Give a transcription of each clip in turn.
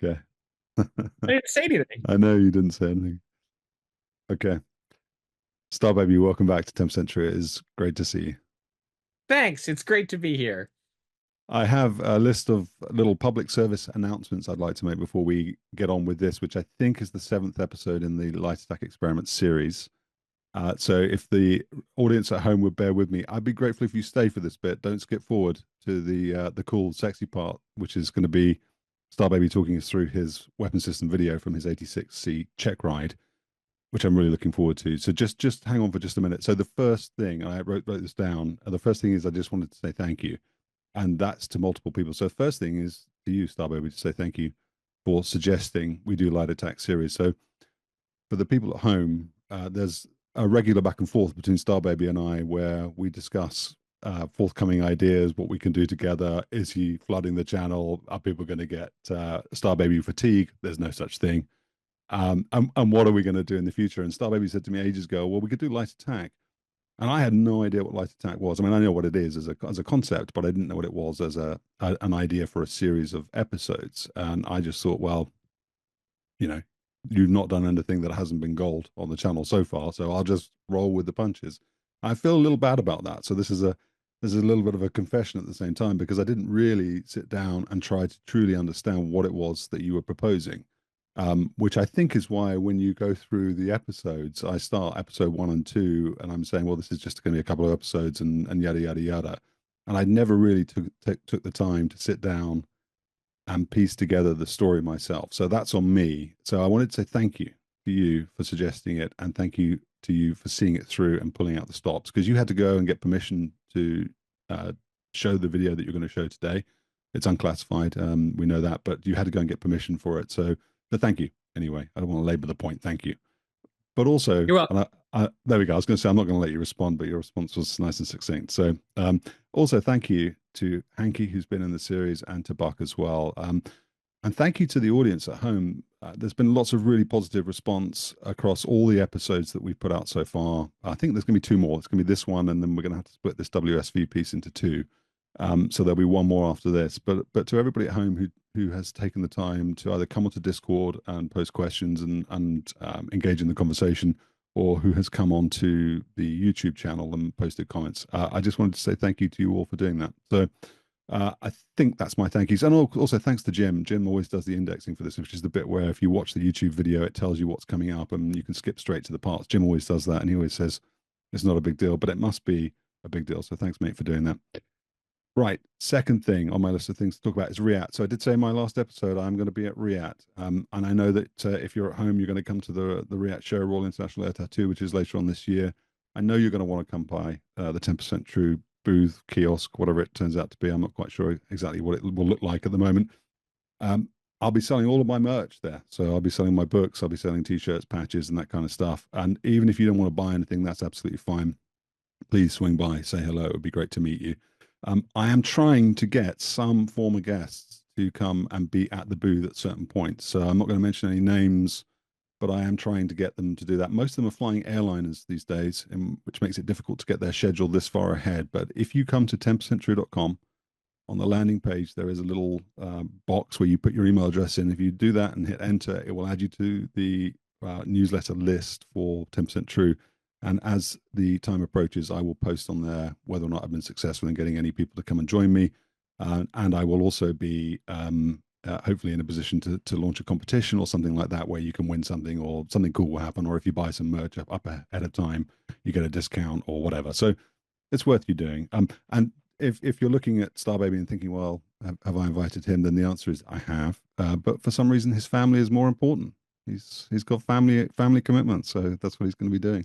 Okay. I didn't say anything. I know you didn't say anything. Okay. Starbaby, welcome back to 10% True. It is great to see you. Thanks. It's great to be here. I have a list of little public service announcements I'd like to make before we get on with this, which I think is the seventh episode in the Light Attack Experiment series. So if the audience at home would bear with me, I'd be grateful if you stay for this bit. Don't skip forward to the cool, sexy part, which is going to be Starbaby talking us through his weapon system video from his AT-6C Checkride, which I'm really looking forward to. So just hang on for just a minute. So the first thing, I wrote this down. The first thing is I just wanted to say thank you, and that's to multiple people. So the first thing is to you, Starbaby, to say thank you for suggesting we do Light Attack series. So for the people at home, there's a regular back and forth between Starbaby and I where we discuss forthcoming ideas, what we can do together. Is he flooding the channel? Are people going to get Starbaby fatigue? There's no such thing. And what are we going to do in the future? And Starbaby said to me ages ago, well, we could do Light Attack. And I had no idea what Light Attack was. I mean, I know what it is as a concept, but I didn't know what it was as an idea for a series of episodes. And I just thought, well, you know, you've not done anything that hasn't been gold on the channel so far, so I'll just roll with the punches. I feel a little bad about that. So this is a little bit of a confession at the same time because I didn't really sit down and try to truly understand what it was that you were proposing. Which I think is why when you go through the episodes, I start episode 1 and 2, and I'm saying, well, this is just going to be a couple of episodes and yada yada yada, and I never really took the time to sit down and piece together the story myself. So that's on me. So I wanted to say thank you to you for suggesting it, and thank you to you for seeing it through and pulling out the stops because you had to go and get permission to uh, show the video that you're going to show today. It's unclassified, we know that, but you had to go and get permission for it. So thank you anyway. I don't want to labor the point. Thank you. But also, You're welcome. and there we go. I was going to say I'm not going to let you respond, but your response was nice and succinct. So also thank you to Hanky, who's been in the series, and to Buck as well. And thank you to the audience at home. There's been lots of really positive response across all the episodes that we've put out so far. I think there's going to be two more. It's going to be this one, and then we're going to have to split this WSV piece into two. So there'll be one more after this. But to everybody at home who has taken the time to either come onto Discord and post questions and engage in the conversation, or who has come onto the YouTube channel and posted comments, I just wanted to say thank you to you all for doing that. So I think that's my thank yous. And also thanks to Jim. Jim always does the indexing for this, which is the bit where if you watch the YouTube video, it tells you what's coming up and you can skip straight to the parts. Jim always does that, and he always says it's not a big deal, but it must be a big deal. So thanks, mate, for doing that. Right. Second thing on my list of things to talk about is RIAT. So I did say in my last episode I'm going to be at RIAT, and I know that if you're at home, you're going to come to the RIAT show, Royal International Air Tattoo, which is later on this year. I know you're going to want to come by the 10% True booth, kiosk, whatever it turns out to be. I'm not quite sure exactly what it will look like at the moment. I'll be selling all of my merch there. So I'll be selling my books, I'll be selling t-shirts, patches, and that kind of stuff. And even if you don't want to buy anything, that's absolutely fine. Please swing by, say hello. It would be great to meet you. I am trying to get some former guests to come and be at the booth at certain points. So I'm not going to mention any names, but I am trying to get them to do that. Most of them are flying airliners these days, which makes it difficult to get their schedule this far ahead. But if you come to 10percenttrue.com, on the landing page, there is a little box where you put your email address in. If you do that and hit enter, it will add you to the newsletter list for 10% True. And as the time approaches, I will post on there whether or not I've been successful in getting any people to come and join me. And I will also be hopefully in a position to launch a competition or something like that where you can win something or something cool will happen. Or if you buy some merch up ahead of time, you get a discount or whatever. So it's worth you doing. And if you're looking at Starbaby and thinking, well, have I invited him? Then the answer is I have. But for some reason, his family is more important. He's got family commitments, so that's what he's going to be doing.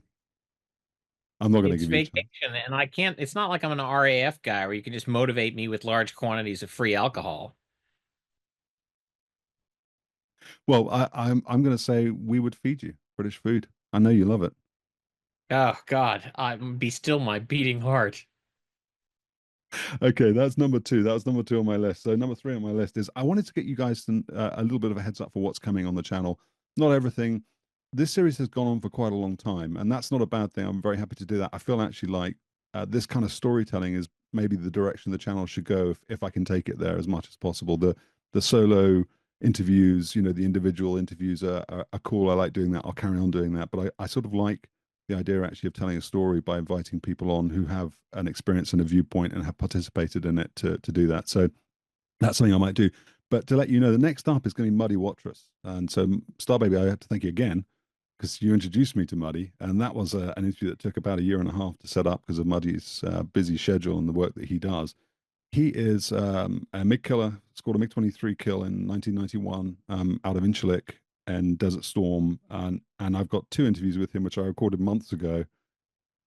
I'm not going to It's give you a chance. vacation, and I can't. It's not like I'm an RAF guy where you can just motivate me with large quantities of free alcohol. Well, I'm going to say we would feed you British food. I know you love it. Oh God, I'm be still my beating heart. Okay, that's number two. That was number two on my list. So number three on my list is I wanted to get you guys a little bit of a heads up for what's coming on the channel. Not everything. This series has gone on for quite a long time, and that's not a bad thing. I'm very happy to do that. I feel actually like this kind of storytelling is maybe the direction the channel should go if I can take it there as much as possible. The solo interviews, the individual interviews are cool. I like doing that. I'll carry on doing that. But I sort of like the idea actually of telling a story by inviting people on who have an experience and a viewpoint and have participated in it to do that. So that's something I might do. But to let you know, the next up is going to be Muddy Watrous. And so, Starbaby, I have to thank you again because you introduced me to Muddy. And that was an interview that took about a year and a half to set up because of Muddy's busy schedule and the work that he does. He is a MiG killer, scored a MiG 23 kill in 1991 out of Incirlik and Desert Storm. And I've got two interviews with him, which I recorded months ago.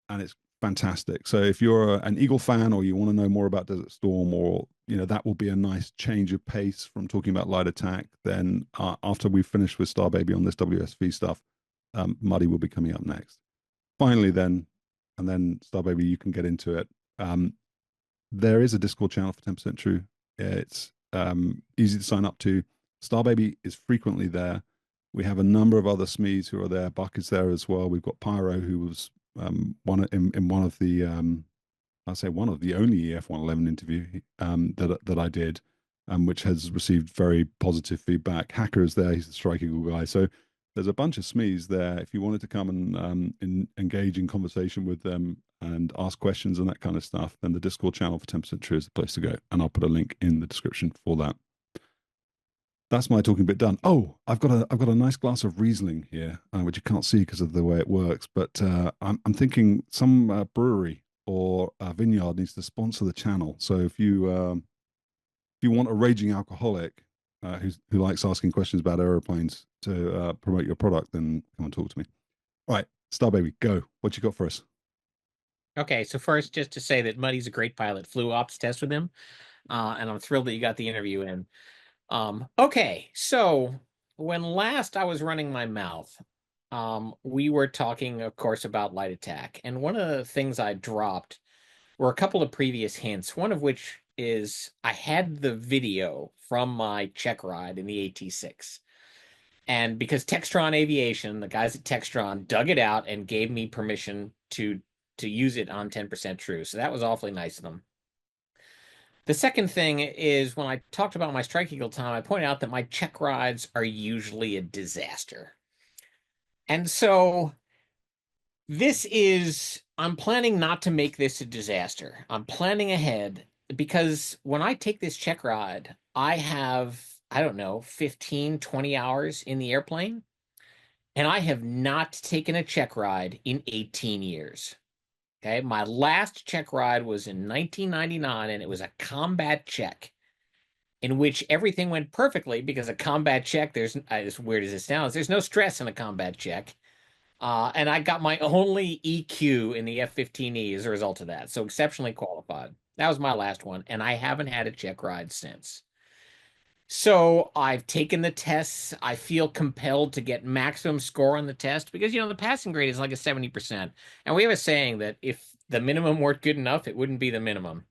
And it's fantastic. So if you're an Eagle fan or you want to know more about Desert Storm, or that will be a nice change of pace from talking about light attack. Then after we've finished with Starbaby on this WSV stuff, Muddy will be coming up next. Finally, then Starbaby, you can get into it. There is a Discord channel for 10% True. It's easy to sign up to. Starbaby is frequently there. We have a number of other SMEs who are there. Buck is there as well. We've got Pyro, who was one of the I'll say one of the only EF-111 interview that I did, which has received very positive feedback. Hacker is there; he's the Strike Eagle guy. So there's a bunch of SMEs there. If you wanted to come and engage in conversation with them and ask questions and that kind of stuff, then the Discord channel for 10% True is the place to go. And I'll put a link in the description for that. That's my talking bit done. Oh, I've got a nice glass of Riesling here, which you can't see because of the way it works. But I'm thinking some brewery or a vineyard needs to sponsor the channel. So if you want a raging alcoholic who likes asking questions about aeroplanes to promote your product, then come and talk to me. All right, Starbaby, go. What you got for us? Okay, so first, just to say that Muddy's a great pilot. Flew ops test with him, and I'm thrilled that you got the interview in. Okay, so when last I was running my mouth, we were talking, of course, about light attack. And one of the things I dropped were a couple of previous hints, one of which is I had the video from my Checkride in the AT-6. And because Textron Aviation, the guys at Textron, dug it out and gave me permission to use it on 10% True. So that was awfully nice of them. The second thing is when I talked about my Strike Eagle time, I pointed out that my check rides are usually a disaster. And so I'm planning not to make this a disaster. I'm planning ahead because when I take this check ride, I have, I don't know, 15, 20 hours in the airplane, and I have not taken a check ride in 18 years. Okay, my last check ride was in 1999, and it was a combat check in which everything went perfectly because a combat check, there's as weird as it sounds, there's no stress in a combat check. And I got my only EQ in the F-15E as a result of that. So exceptionally qualified. That was my last one, and I haven't had a check ride since. So I've taken the tests. I feel compelled to get maximum score on the test because, the passing grade is like a 70%. And we have a saying that if the minimum weren't good enough, it wouldn't be the minimum.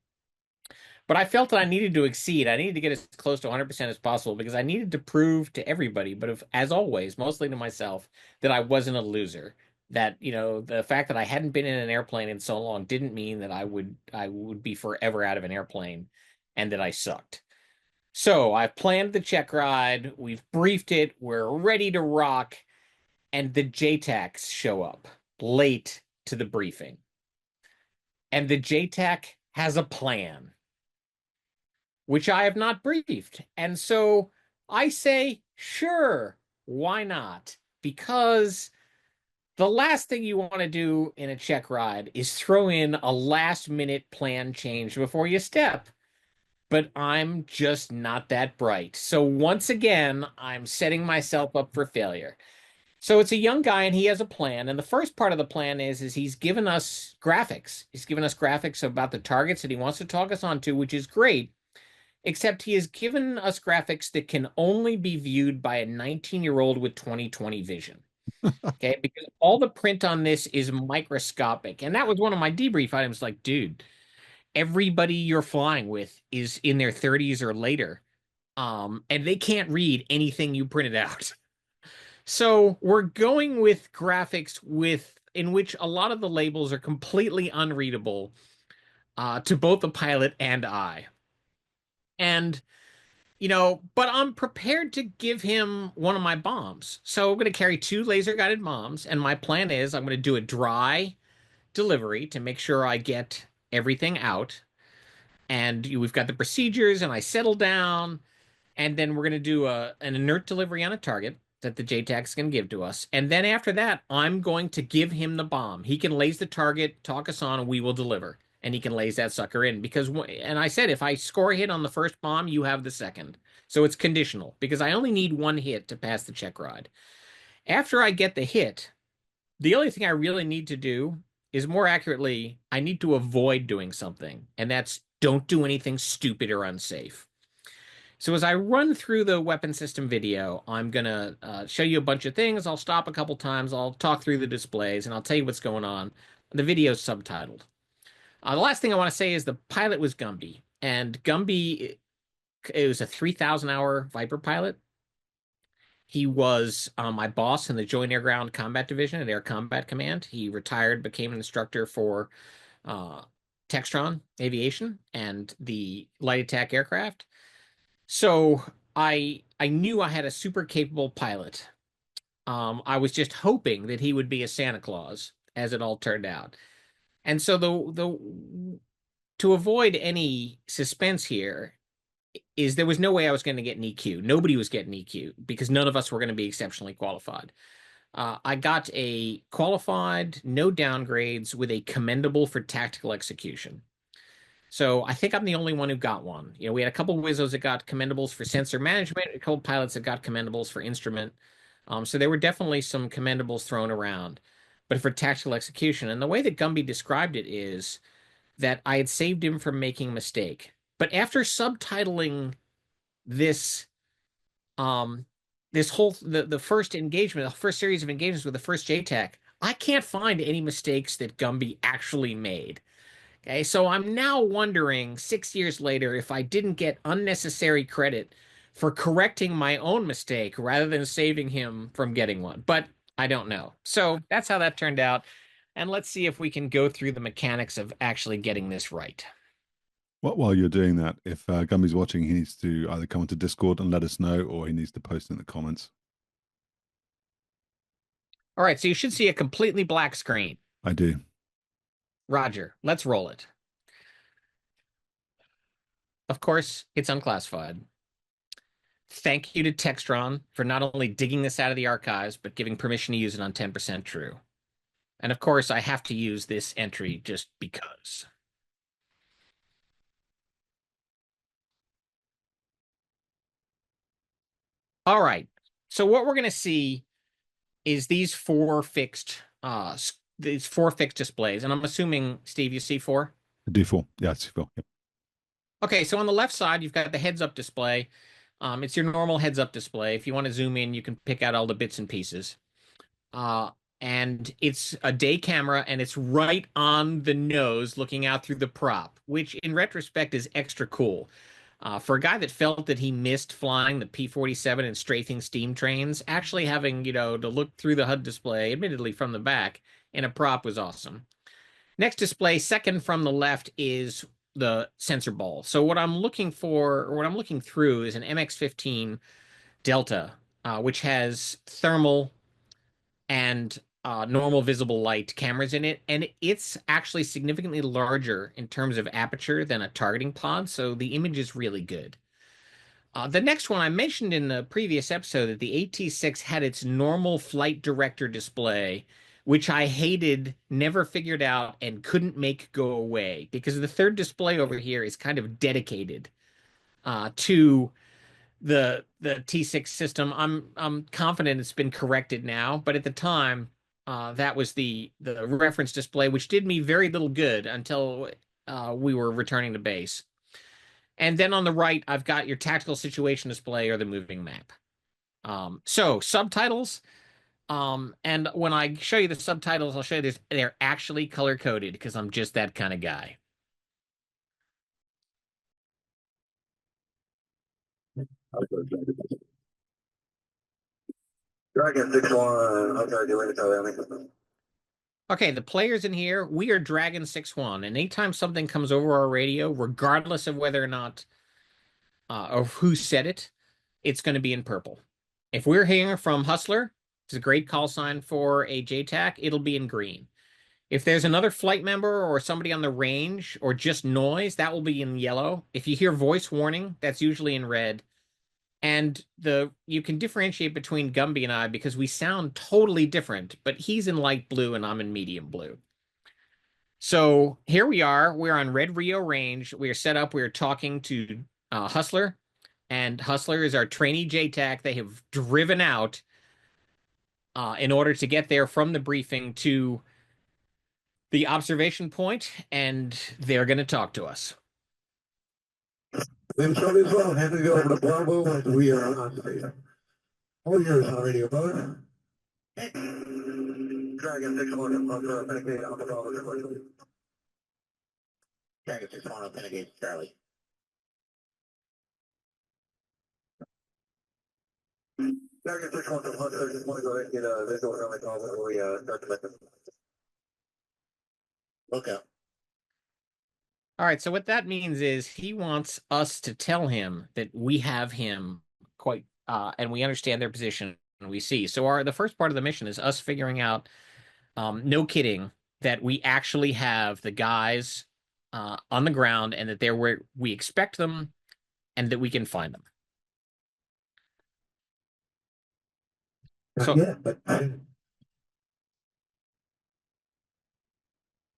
But I felt that I needed to exceed. I needed to get as close to 100% as possible because I needed to prove to everybody, but as always, mostly to myself, that I wasn't a loser. That, the fact that I hadn't been in an airplane in so long didn't mean that I would be forever out of an airplane and that I sucked. So I've planned the check ride. We've briefed it. We're ready to rock. And the JTACs show up late to the briefing. And the JTAC has a plan, which I have not briefed. And so I say, sure, why not? Because the last thing you want to do in a check ride is throw in a last minute plan change before you step. But I'm just not that bright. So once again, I'm setting myself up for failure. So it's a young guy and he has a plan. And the first part of the plan is he's given us graphics. He's given us graphics about the targets that he wants to talk us onto, which is great. Except he has given us graphics that can only be viewed by a 19-year-old with 20/20 vision. Okay, because all the print on this is microscopic. And that was one of my debrief items, like, dude, everybody you're flying with is in their 30s or later. And they can't read anything you printed out. So we're going with graphics in which a lot of the labels are completely unreadable to both the pilot and I. And But I'm prepared to give him one of my bombs. So I'm going to carry 2 laser-guided bombs, and my plan is I'm going to do a dry delivery to make sure I get everything out. And we've got the procedures, and I settle down, and then we're going to do an inert delivery on a target that the JTAC is going to give to us. And then after that, I'm going to give him the bomb. He can laze the target, talk us on, and we will deliver. And he can laze that sucker in and I said, if I score a hit on the first bomb, you have the second. So it's conditional because I only need 1 hit to pass the check ride. After I get the hit, the only thing I really need to do is, more accurately, I need to avoid doing something. And that's, don't do anything stupid or unsafe. So as I run through the weapon system video, I'm going to show you a bunch of things. I'll stop a couple times. I'll talk through the displays, and I'll tell you what's going on. The video's subtitled. The last thing I want to say is the pilot was Gumby. And Gumby, it was a 3,000-hour Viper pilot. He was my boss in the Joint Air Ground Combat Division at Air Combat Command. He retired, became an instructor for Textron Aviation and the light attack aircraft. So I knew I had a super capable pilot. I was just hoping that he would be a Santa Claus, as it all turned out. And so the to avoid any suspense here is there was no way I was going to get an EQ. Nobody was getting EQ because none of us were going to be exceptionally qualified. I got a qualified, no downgrades, with a commendable for tactical execution. So I think I'm the only one who got one. We had a couple of Wizzos that got commendables for sensor management, a couple pilots that got commendables for instrument. So there were definitely some commendables thrown around, but for tactical execution. And the way that Gumby described it is that I had saved him from making a mistake. But after subtitling this, this whole the first engagement, the first series of engagements with the first JTAC, I can't find any mistakes that Gumby actually made. Okay, so I'm now wondering 6 years later if I didn't get unnecessary credit for correcting my own mistake rather than saving him from getting one. But I don't know. So that's how that turned out. And let's see if we can go through the mechanics of actually getting this right. While you're doing that, if Gumby's watching, he needs to either come onto Discord and let us know, or he needs to post in the comments. All right, so you should see a completely black screen. I do. Roger, let's roll it. Of course, it's unclassified. Thank you to Textron for not only digging this out of the archives, but giving permission to use it on 10% true. And of course, I have to use this entry just because. All right. So what we're going to see is these four fixed displays. And I'm assuming, Steve, you see four? I do four. Yeah, it's four. Yep. Okay, so on the left side, you've got the heads-up display. It's your normal heads-up display. If you want to zoom in, you can pick out all the bits and pieces. And it's a day camera, and it's right on the nose looking out through the prop, which in retrospect is extra cool. For a guy that felt that he missed flying the P-47 and strafing steam trains, actually having, to look through the HUD display, admittedly from the back, in a prop was awesome. Next display, second from the left, is the sensor ball. So what I'm looking for, or what I'm looking through, is an MX-15 Delta, which has thermal and normal visible light cameras in it, and it's actually significantly larger in terms of aperture than a targeting pod, so the image is really good. The next one, I mentioned in the previous episode that the AT-6 had its normal flight director display, which I hated, never figured out, and couldn't make go away, because the third display over here is kind of dedicated to the T6 system. I'm confident it's been corrected now, but at the time, that was the reference display, which did me very little good until we were returning to base. And then on the right, I've got your tactical situation display or the moving map. So subtitles. And when I show you the subtitles, I'll show you they're actually color coded because I'm just that kind of guy. Dragon 6-1, okay, doing it. Okay, the players in here, we are Dragon 6-1, and anytime something comes over our radio, regardless of whether or not of who said it, it's going to be in purple. If we're hearing from Hustler, it's a great call sign for a JTAC, it'll be in green. If there's another flight member or somebody on the range or just noise, that will be in yellow. If you hear voice warning, that's usually in red. And you can differentiate between Gumby and I because we sound totally different, but he's in light blue and I'm in medium blue. So here we are. We're on Red Rio Range. We are set up. We are talking to Hustler, and Hustler is our trainee JTAC. They have driven out in order to get there from the briefing to the observation point, and they're going to talk to us. Then Charlie as well, having to go over to Bravo as we are on station. All yours on radio, brother. Dragon 6-1, authenticate on the Bravo. Dragon 6-1, authenticate Charlie. Dragon 6-1, I just want to go ahead and get a visual on the call before we start the mission. Look out. All right, so what that means is he wants us to tell him that we have him quite, and we understand their position and we see. So the first part of the mission is us figuring out, no kidding, that we actually have the guys on the ground and that they're where we expect them and that we can find them.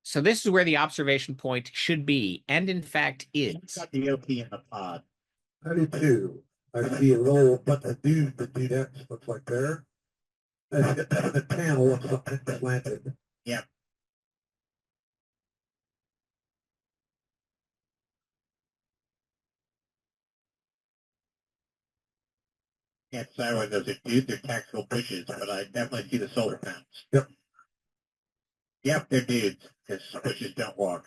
So this is where the observation point should be, and in fact is. Got the LP in the pod. I do too. I see a little bunch of dudes that do that, looks like there. That's the panel of something slanted. Yeah. Can't decide whether those are dudes or tactical bushes, but I definitely see the solar panels. Yep. Yep, they're dudes, because bushes don't walk.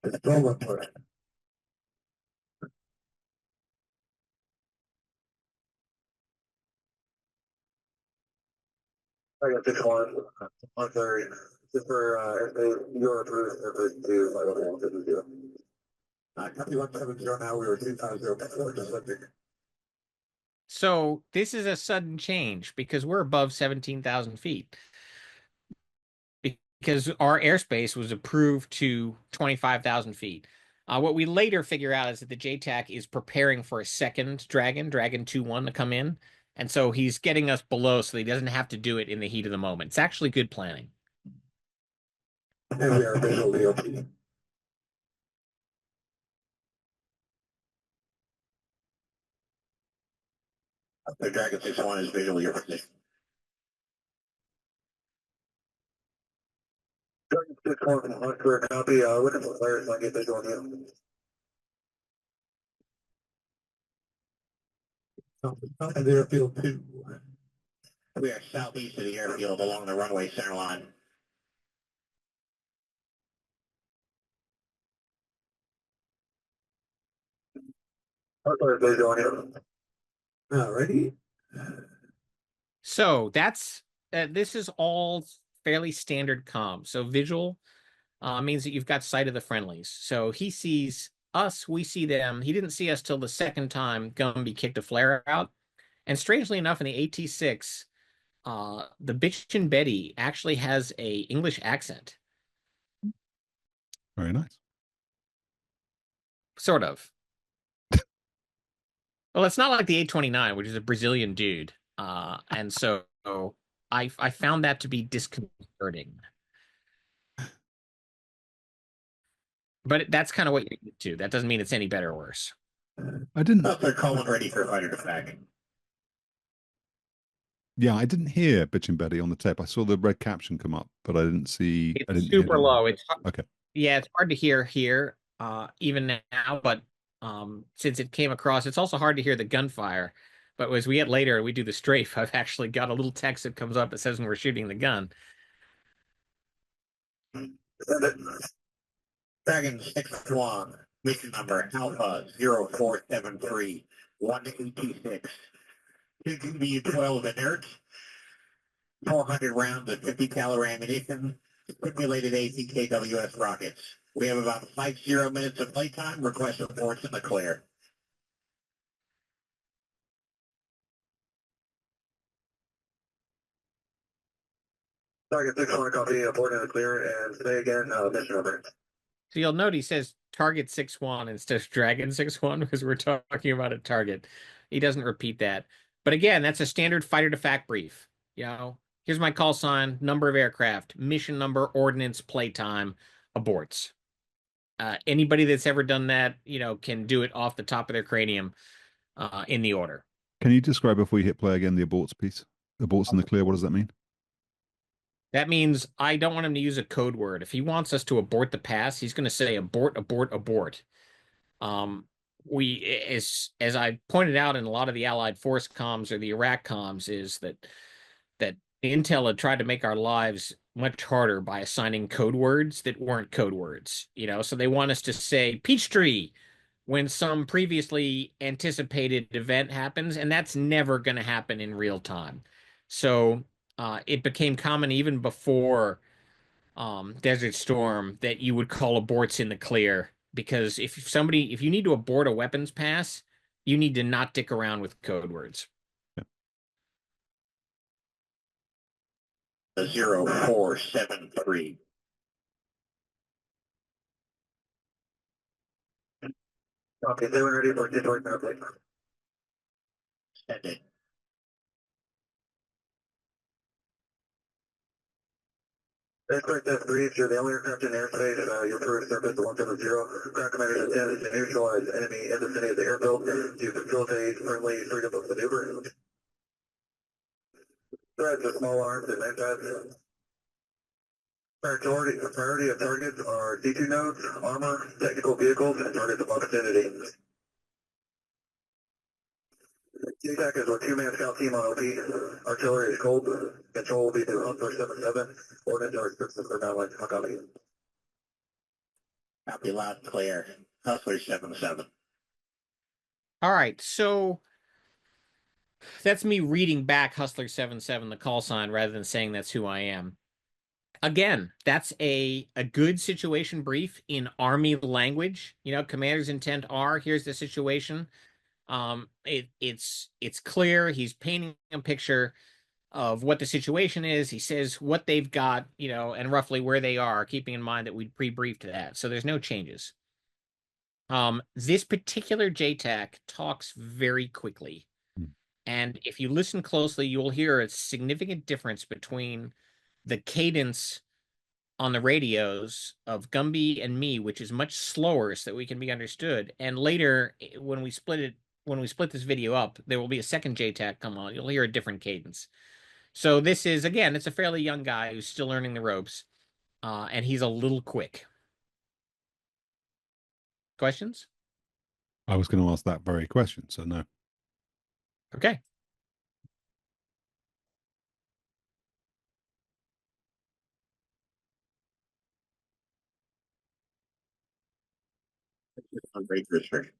It's solar push. I got this one third. Just for your approved effort to fight over 150. Copy 170 now, we were 250 before the subject. So this is a sudden change because we're above 17,000 feet. Because our airspace was approved to 25,000 feet. What we later figure out is that the JTAC is preparing for a second Dragon 2-1 to come in. And so he's getting us below so he doesn't have to do it in the heat of the moment. It's actually good planning. And we are visually open. The Dragon 6-1 is visually your position. Dragon 6-1 from Huntworth, copy. Looking for players, I'll get visual on you. Something the airfield 2. We are southeast of the airfield along the runway center line. Visual on you. Alrighty. So that's this is all fairly standard comm. So visual means that you've got sight of the friendlies. So he sees us, we see them. He didn't see us till the second time Gumby kicked a flare out. And strangely enough, in the AT-6, the Bitchin' Betty actually has a English accent. Very nice. Sort of. Well, it's not like the 829, which is a Brazilian dude. And so I found that to be disconcerting. But that's kind of what you're used to. That doesn't mean it's any better or worse. I didn't. They're calling ready for fighter attack. Yeah, I didn't hear Bitchin' Betty on the tape. I saw the red caption come up, but I didn't see. It's I didn't super low. It's okay. Yeah, it's hard to hear here, even now. But since it came across, it's also hard to hear the gunfire. But as we get later, we do the strafe. I've actually got a little text that comes up that says when we're shooting the gun. Dragon 6-1, mission number Alpha 0473 186. GBU-12 inert, 400 rounds of 50 caliber ammunition, simulated ACKWS rockets. We have about 50 minutes of playtime. Request reports in the clear. Target 6-1, copy, port in the clear, and say again, mission over. So you'll note he says target 6-1 instead of dragon 6-1 because we're talking about a target. He doesn't repeat that. But again, that's a standard fighter to fact brief. You know, here's my call sign, number of aircraft, mission number, ordnance, playtime, aborts. Anybody that's ever done that, you know, can do it off the top of their cranium in the order. Can you describe before you hit play again the aborts piece? Aborts in the clear. What does that mean? That means I don't want him to use a code word. If he wants us to abort the pass, he's going to say abort, abort, abort. We, as I pointed out in a lot of the Allied force comms or the Iraq comms, is that Intel had tried to make our lives much harder by assigning code words that weren't code words. You know, so they want us to say Peachtree when some previously anticipated event happens, and that's never going to happen in real time. So it became common even before Desert Storm that you would call aborts in the clear because if you need to abort a weapons pass, you need to not dick around with code words. The 0473. Okay, they were ready for Detroit now, please. Send it. Aircraft F3, if you're the only aircraft in airspace, your first surface to 170. Ground commander intends to neutralize enemy in the vicinity of the airfield to facilitate friendly freedom of maneuver. Threats are small arms and manpads. Priority of targets are D2 nodes, armor, technical vehicles, and targets of opportunity. JTAC is a two-man scout team on OP. Artillery is cold. Control will be through Hustler 77. Ordnance are restrictions for downline. Copy. Copy loud and clear. Hustler 77. All right, so that's me reading back Hustler 77, the call sign, rather than saying that's who I am. Again, that's a good situation brief in Army language. You know, commander's intent are, here's the situation. It's clear. He's painting a picture of what the situation is. He says what they've got, you know, and roughly where they are, keeping in mind that we pre-briefed that. So there's no changes. This particular JTAC talks very quickly. And if you listen closely, you'll hear a significant difference between the cadence on the radios of Gumby and me, which is much slower so that we can be understood. And later, when we split this video up, there will be a second JTAC come on. You'll hear a different cadence. So this is, again, it's a fairly young guy who's still learning the ropes, and he's a little quick. Questions? I was going to ask that very question, so no. Okay. On rate restriction.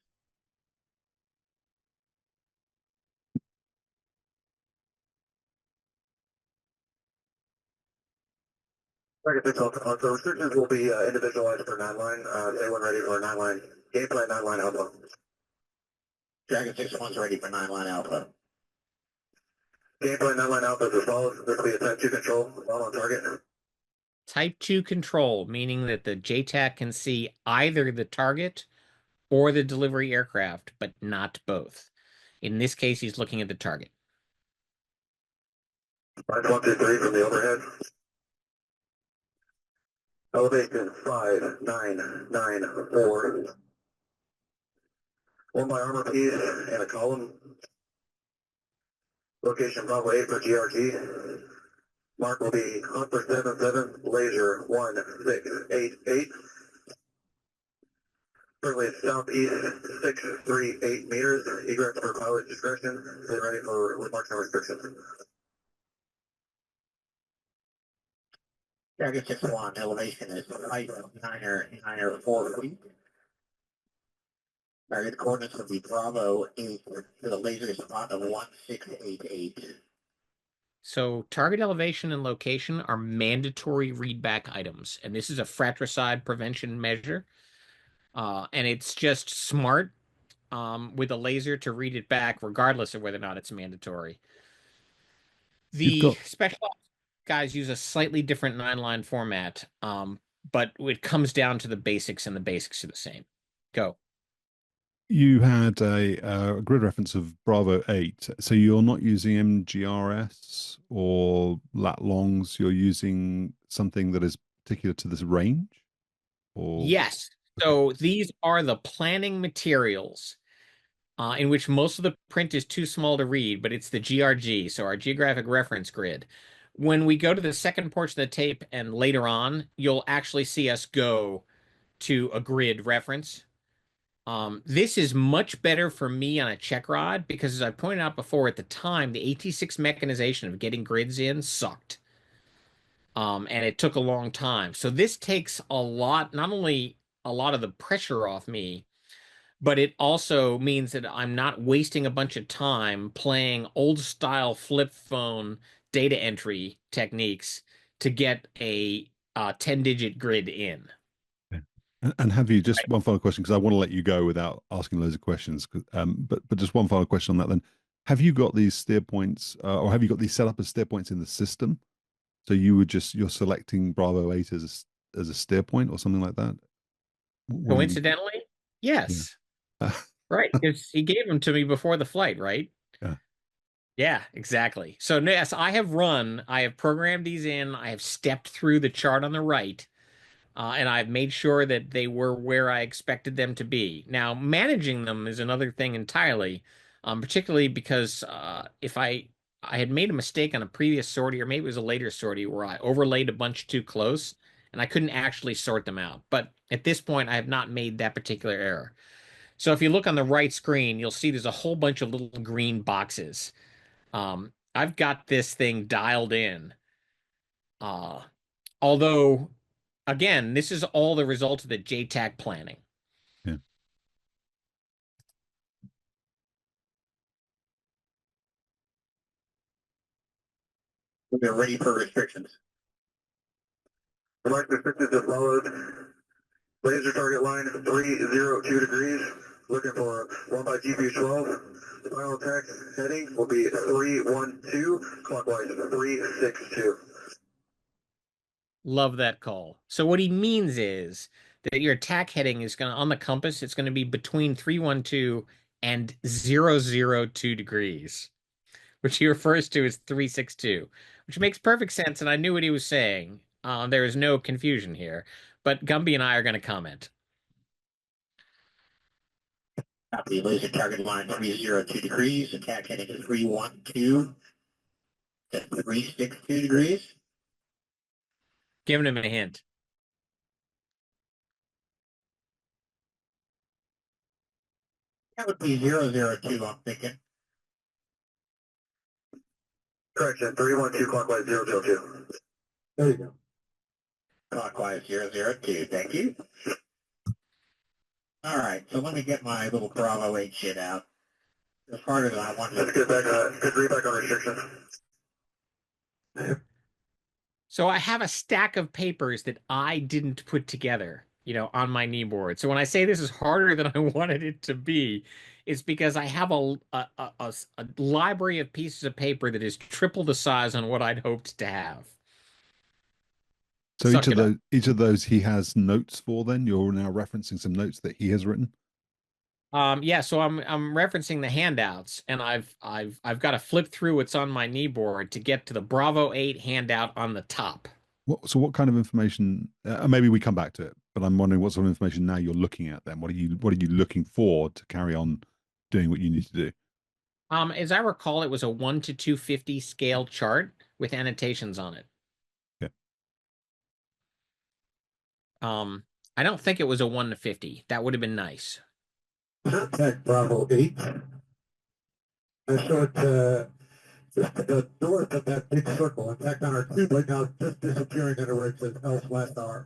So restrictions will be individualized per 9-line. Say when ready for 9-line. Gameplay 9-line alpha. Dragon 6-1's ready for 9-line alpha. Gameplay 9-line alpha is as follows. This will be a type 2 control. All on target. Type 2 control, meaning that the JTAC can see either the target or the delivery aircraft, but not both. In this case, he's looking at the target. 123 from the overhead. Elevation 5994. One by armor piece and a column. Location Bravo 8 for GRT. Mark will be Hopper 77, laser 1688. Currently southeast 638 meters. Egress for pilot discretion. Stay ready for remarks and restrictions. Dragon 6-1, elevation is 994 feet. Target coordinates will be Bravo 8 to the laser spot of 1688. So target elevation and location are mandatory readback items, and this is a fratricide prevention measure. And it's just smart with a laser to read it back, regardless of whether or not it's mandatory. You've got Special guys use a slightly different 9-line format, but it comes down to the basics, and the basics are the same. Go. You had a grid reference of Bravo 8. So you're not using MGRS or lat longs. You're using something that is particular to this range? Or Yes. okay. So these are the planning materials in which most of the print is too small to read, but it's the GRG, so our geographic reference grid. When we go to the second portion of the tape and later on, you'll actually see us go to a grid reference. This is much better for me on a check rod because, as I pointed out before, at the time, the AT-6 mechanization of getting grids in sucked. And it took a long time. So this takes a lot, not only a lot of the pressure off me, but it also means that I'm not wasting a bunch of time playing old style flip phone data entry techniques to get a 10-digit grid in. Yeah. And have you, just one final question, because I want to let you go without asking loads of questions. But just one final question on that then. Have you got these steer points, or have you got these set up as steer points in the system? So you're selecting Bravo 8 as a steer point or something like that? What do you? Coincidentally, Yeah. yes. Right. Because he gave them to me before the flight, right? Yeah. Yeah, exactly. So yes, I have programmed these in, I have stepped through the chart on the right, and I've made sure that they were where I expected them to be. Now, managing them is another thing entirely, particularly because if I had made a mistake on a previous sortie, or maybe it was a later sortie, where I overlaid a bunch too close, and I couldn't actually sort them out. But at this point, I have not made that particular error. So if you look on the right screen, you'll see there's a whole bunch of little green boxes. I've got this thing dialed in. Uh, Although, again, this is all the result of the JTAC planning. Yeah. We're ready for restrictions. The mark restrictions as follows. Laser target line 302 degrees. Looking for 1 by GBU-12. The final attack heading will be 312, clockwise 362. Love that call. So what he means is that your attack heading is going to, on the compass, it's going to be between 312 and 002 degrees, which he refers to as 362, which makes perfect sense. And I knew what he was saying. There is no confusion here, but Gumby and I are going to comment. Copy, laser target line 302 degrees. Attack heading is 312 to 362 degrees. Giving him a hint. That would be 002, I'm thinking. Correction, 312 clockwise 002. There you go. Clockwise 002, thank you. All right, so let me get my little Bravo 8 shit out. It's harder than I wanted. Let's get back, good readback on restrictions. So I have a stack of papers that I didn't put together, on my kneeboard. So when I say this is harder than I wanted it to be, it's because I have a library of pieces of paper that is triple the size on what I'd hoped to have. So Suck it up. each of those he has notes for. Then you're now referencing some notes that he has written. Yeah, so I'm referencing the handouts, and I've got to flip through what's on my kneeboard to get to the Bravo 8 handout on the top. What kind of information? Maybe we come back to it, but I'm wondering what sort of information now you're looking at. Then what are you looking for to carry on doing what you need to do? As I recall, it was a 1 to 250 scale chart with annotations on it. Yeah. I don't think it was a 1 to 50. That would have been nice. Contact Bravo 8. I showed just to the north of that big circle. In fact, on our tube right now, it's just disappearing under where it says else last hour.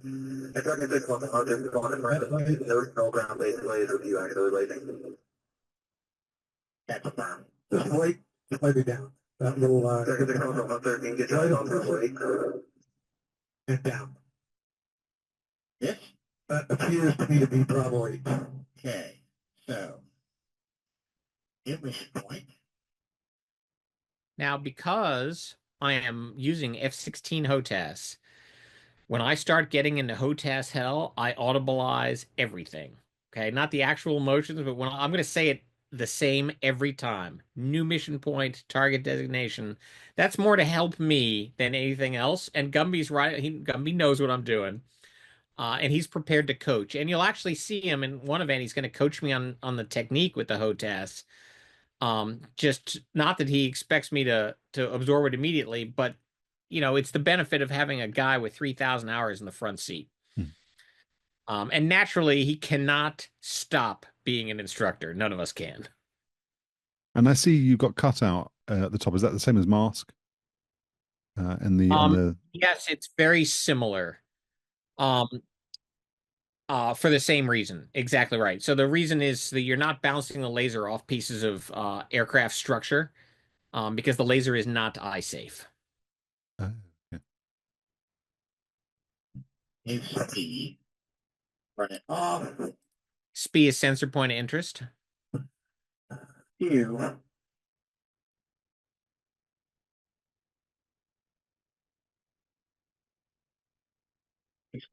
I tried to take one of the going in right. There's no ground based delays with you actually leaving. That's a firm. Just wait, slightly down. That little second to come from 113, get right on this way. And down. Yes? That appears to me to be Bravo 8. Okay, so image point. Now, because I am using F-16 HOTAS. When I start getting into HOTAS hell, I audibilize everything. Okay, not the actual motions, but when I'm going to say it the same every time. New mission point, target designation. That's more to help me than anything else. And Gumby's right. Gumby knows what I'm doing. And he's prepared to coach. And you'll actually see him in one event. He's going to coach me on the technique with the HOTAS. Just not that he expects me to absorb it immediately, but it's the benefit of having a guy with 3,000 hours in the front seat. Hmm. And naturally, he cannot stop being an instructor. None of us can. And I see you've got cutout at the top. Is that the same as mask? In the on the Yes, it's very similar. For the same reason. Exactly right. So the reason is that you're not bouncing the laser off pieces of aircraft structure, because the laser is not eye safe. yeah. SPE. Run it off. SPE is sensor point of interest. You.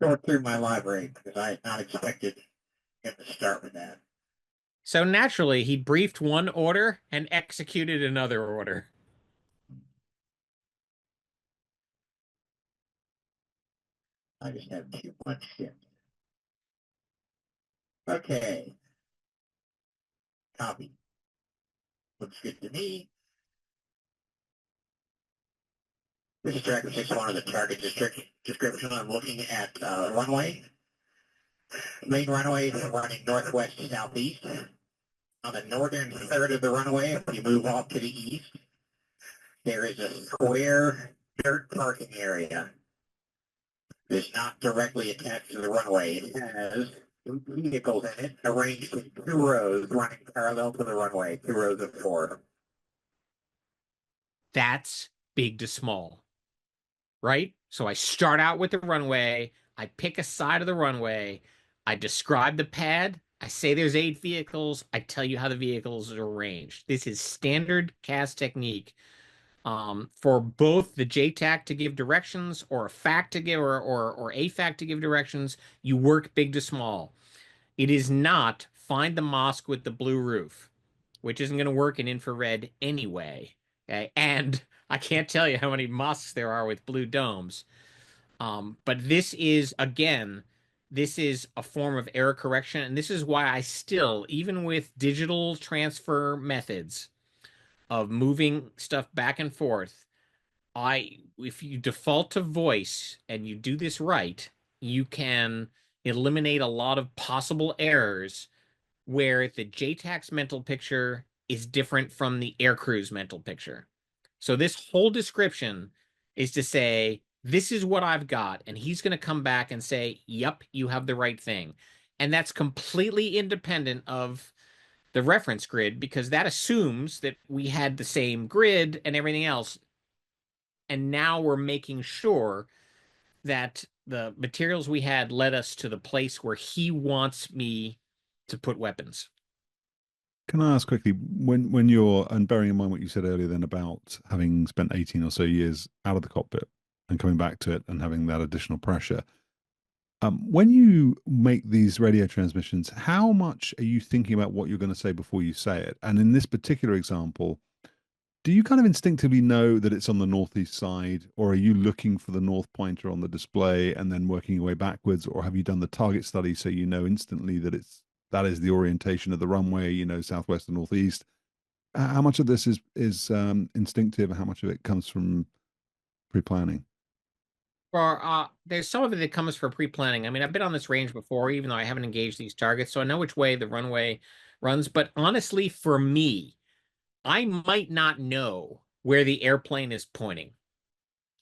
Going through my library because I had not expected him to start with that. So naturally, he briefed one order and executed another order. I just have too much shit. Okay. Copy. Looks good to me. This is Tracker 61 of the target description. I'm looking at runway. Main runway running northwest to southeast. On the northern third of the runway, if you move off to the east, there is a square dirt parking area. It's not directly attached to the runway. It has vehicles in it arranged in 2 rows running parallel to the runway, 2 rows of 4. That's big to small, right? So I start out with the runway. I pick a side of the runway. I describe the pad. I say there's 8 vehicles. I tell you how the vehicles are arranged. This is standard CAS technique. For both the JTAC to give directions or a fact to give or a fact to give directions, you work big to small. It is not find the mosque with the blue roof, which isn't going to work in infrared anyway. Okay? And I can't tell you how many mosques there are with blue domes. But this is, again, this is a form of error correction. And this is why I still, even with digital transfer methods of moving stuff back and forth, if you default to voice and you do this right, you can eliminate a lot of possible errors where the JTAC's mental picture is different from the aircrew's mental picture. So this whole description is to say, this is what I've got, and he's going to come back and say, yep, you have the right thing. And that's completely independent of the reference grid, because that assumes that we had the same grid and everything else. And now we're making sure that the materials we had led us to the place where he wants me to put weapons. Can I ask quickly, when you're, and bearing in mind what you said earlier then about having spent 18 or so years out of the cockpit and coming back to it and having that additional pressure, when you make these radio transmissions, how much are you thinking about what you're going to say before you say it? And in this particular example, do you kind of instinctively know that it's on the northeast side, or are you looking for the north pointer on the display and then working your way backwards, or have you done the target study so you know instantly that that is the orientation of the runway, southwest and northeast? How much of this is instinctive, and how much of it comes from pre-planning? There's some of it that comes from pre-planning. I mean, I've been on this range before, even though I haven't engaged these targets, so I know which way the runway runs. But honestly, for me, I might not know where the airplane is pointing.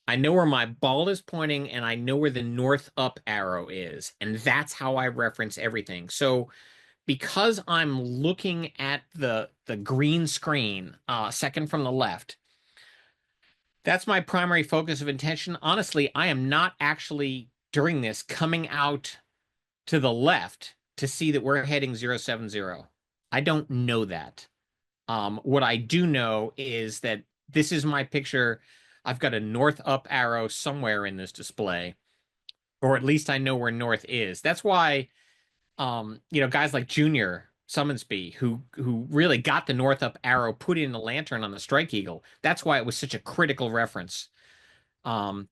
I know where my ball is pointing, and I know where the north up arrow is, and that's how I reference everything. So because I'm looking at the green screen, second from the left, that's my primary focus of intention. Honestly, I am not actually during this coming out to the left to see that we're heading 070. I don't know that. What I do know is that this is my picture. I've got a north up arrow somewhere in this display, or at least I know where north is. That's why, guys like Junior Summonsby, who really got the north up arrow put in the lantern on the Strike Eagle. That's why it was such a critical reference. And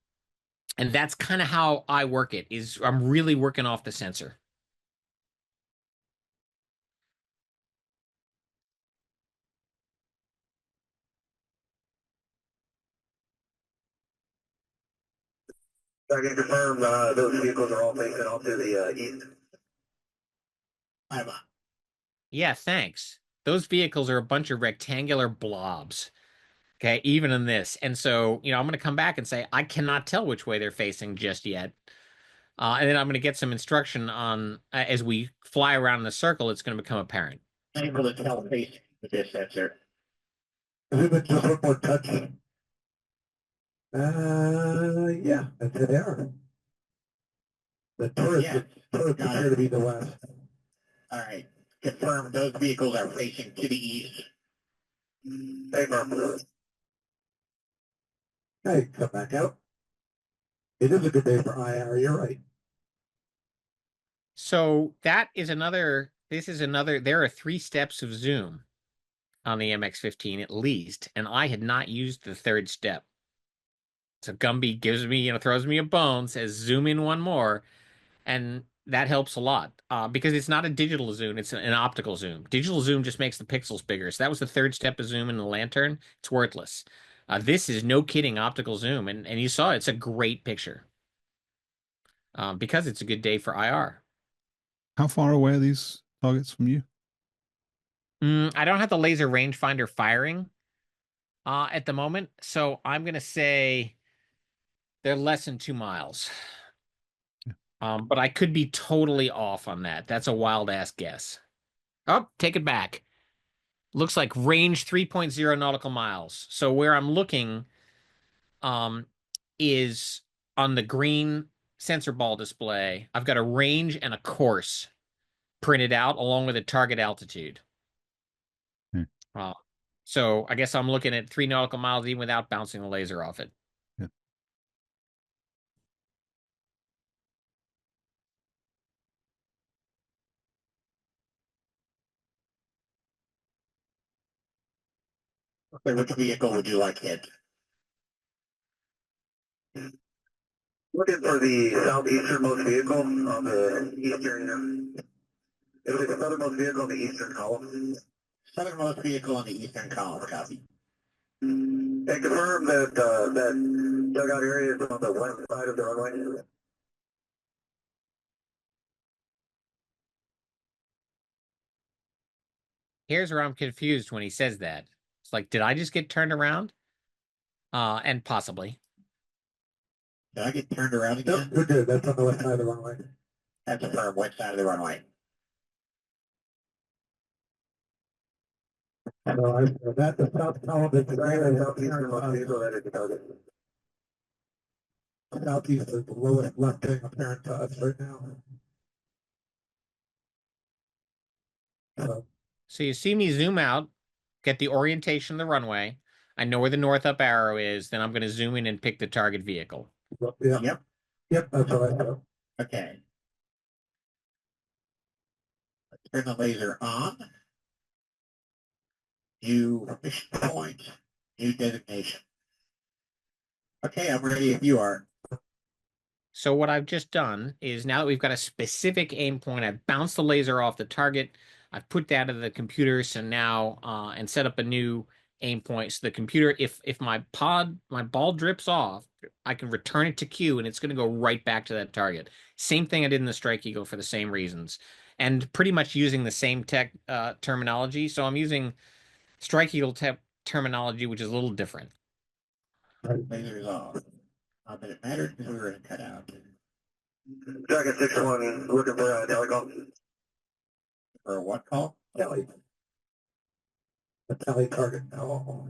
that's kind of how I work it. Is I'm really working off the sensor. I can confirm those vehicles are all facing off to the east. Yeah, thanks. Those vehicles are a bunch of rectangular blobs. Okay, even in this. And so, I'm going to come back and say, I cannot tell which way they're facing just yet. And then I'm going to get some instruction on, as we fly around in the circle, it's going to become apparent. I'm able to tell facing with this sensor. Is it just one more touch? Yeah, I'd say they are. The turrets appear to be the west. All right. Confirm those vehicles are facing to the east. Hey, hey, come back out. It is a good day for IR, you're right. So that is another, there are 3 steps of zoom on the MX-15 at least, and I had not used the 3rd step. So Gumby gives me, throws me a bone, says zoom in one more, and that helps a lot because it's not a digital zoom, it's an optical zoom. Digital zoom just makes the pixels bigger. So that was the 3rd step of zoom in the lantern. It's worthless. This is no kidding optical zoom, and you saw it's a great picture because it's a good day for IR. How far away are these targets from you? I don't have the laser rangefinder firing at the moment, so I'm going to say they're less than 2 miles. But I could be totally off on that. That's a wild ass guess. Oh, take it back. Looks like range 3.0 nautical miles. So where I'm looking is on the green sensor ball display. I've got a range and a course printed out along with a target altitude. Hmm. So I guess I'm looking at 3 nautical miles even without bouncing the laser off it. Yeah. Okay, which vehicle would you like hit? Looking for the southeasternmost vehicle on the eastern. It'll be the southernmost vehicle on the eastern column. Southernmost vehicle on the eastern column, copy. And confirm that that dugout area is on the west side of the runway. Here's where I'm confused when he says that. It's like, did I just get turned around? And possibly. Did I get turned around again? Nope, we're good. That's on the west side of the runway. That's the firm west side of the runway. So that's the south column. That's the southeastern vehicle that is the target. Southeast is the lowest left thing apparent to us right now. So you see me zoom out, get the orientation of the runway. I know where the north up arrow is. Then I'm going to zoom in and pick the target vehicle. Yep. Yep, that's what I thought. Okay. Let's turn the laser on. New mission point. New designation. Okay, I'm ready if you are. So what I've just done is now that we've got a specific aim point, I've bounced the laser off the target. I've put that into the computer. So now and set up a new aim point. So the computer, if my ball drips off, I can return it to Q and it's going to go right back to that target. Same thing I did in the Strike Eagle for the same reasons, and pretty much using the same tech terminology. So I'm using Strike Eagle terminology, which is a little different. Laser is off. Not that it mattered because we were going to cut out. Dragon 6-1, looking for a telecom. For a what call? Tele. A tele target. Oh.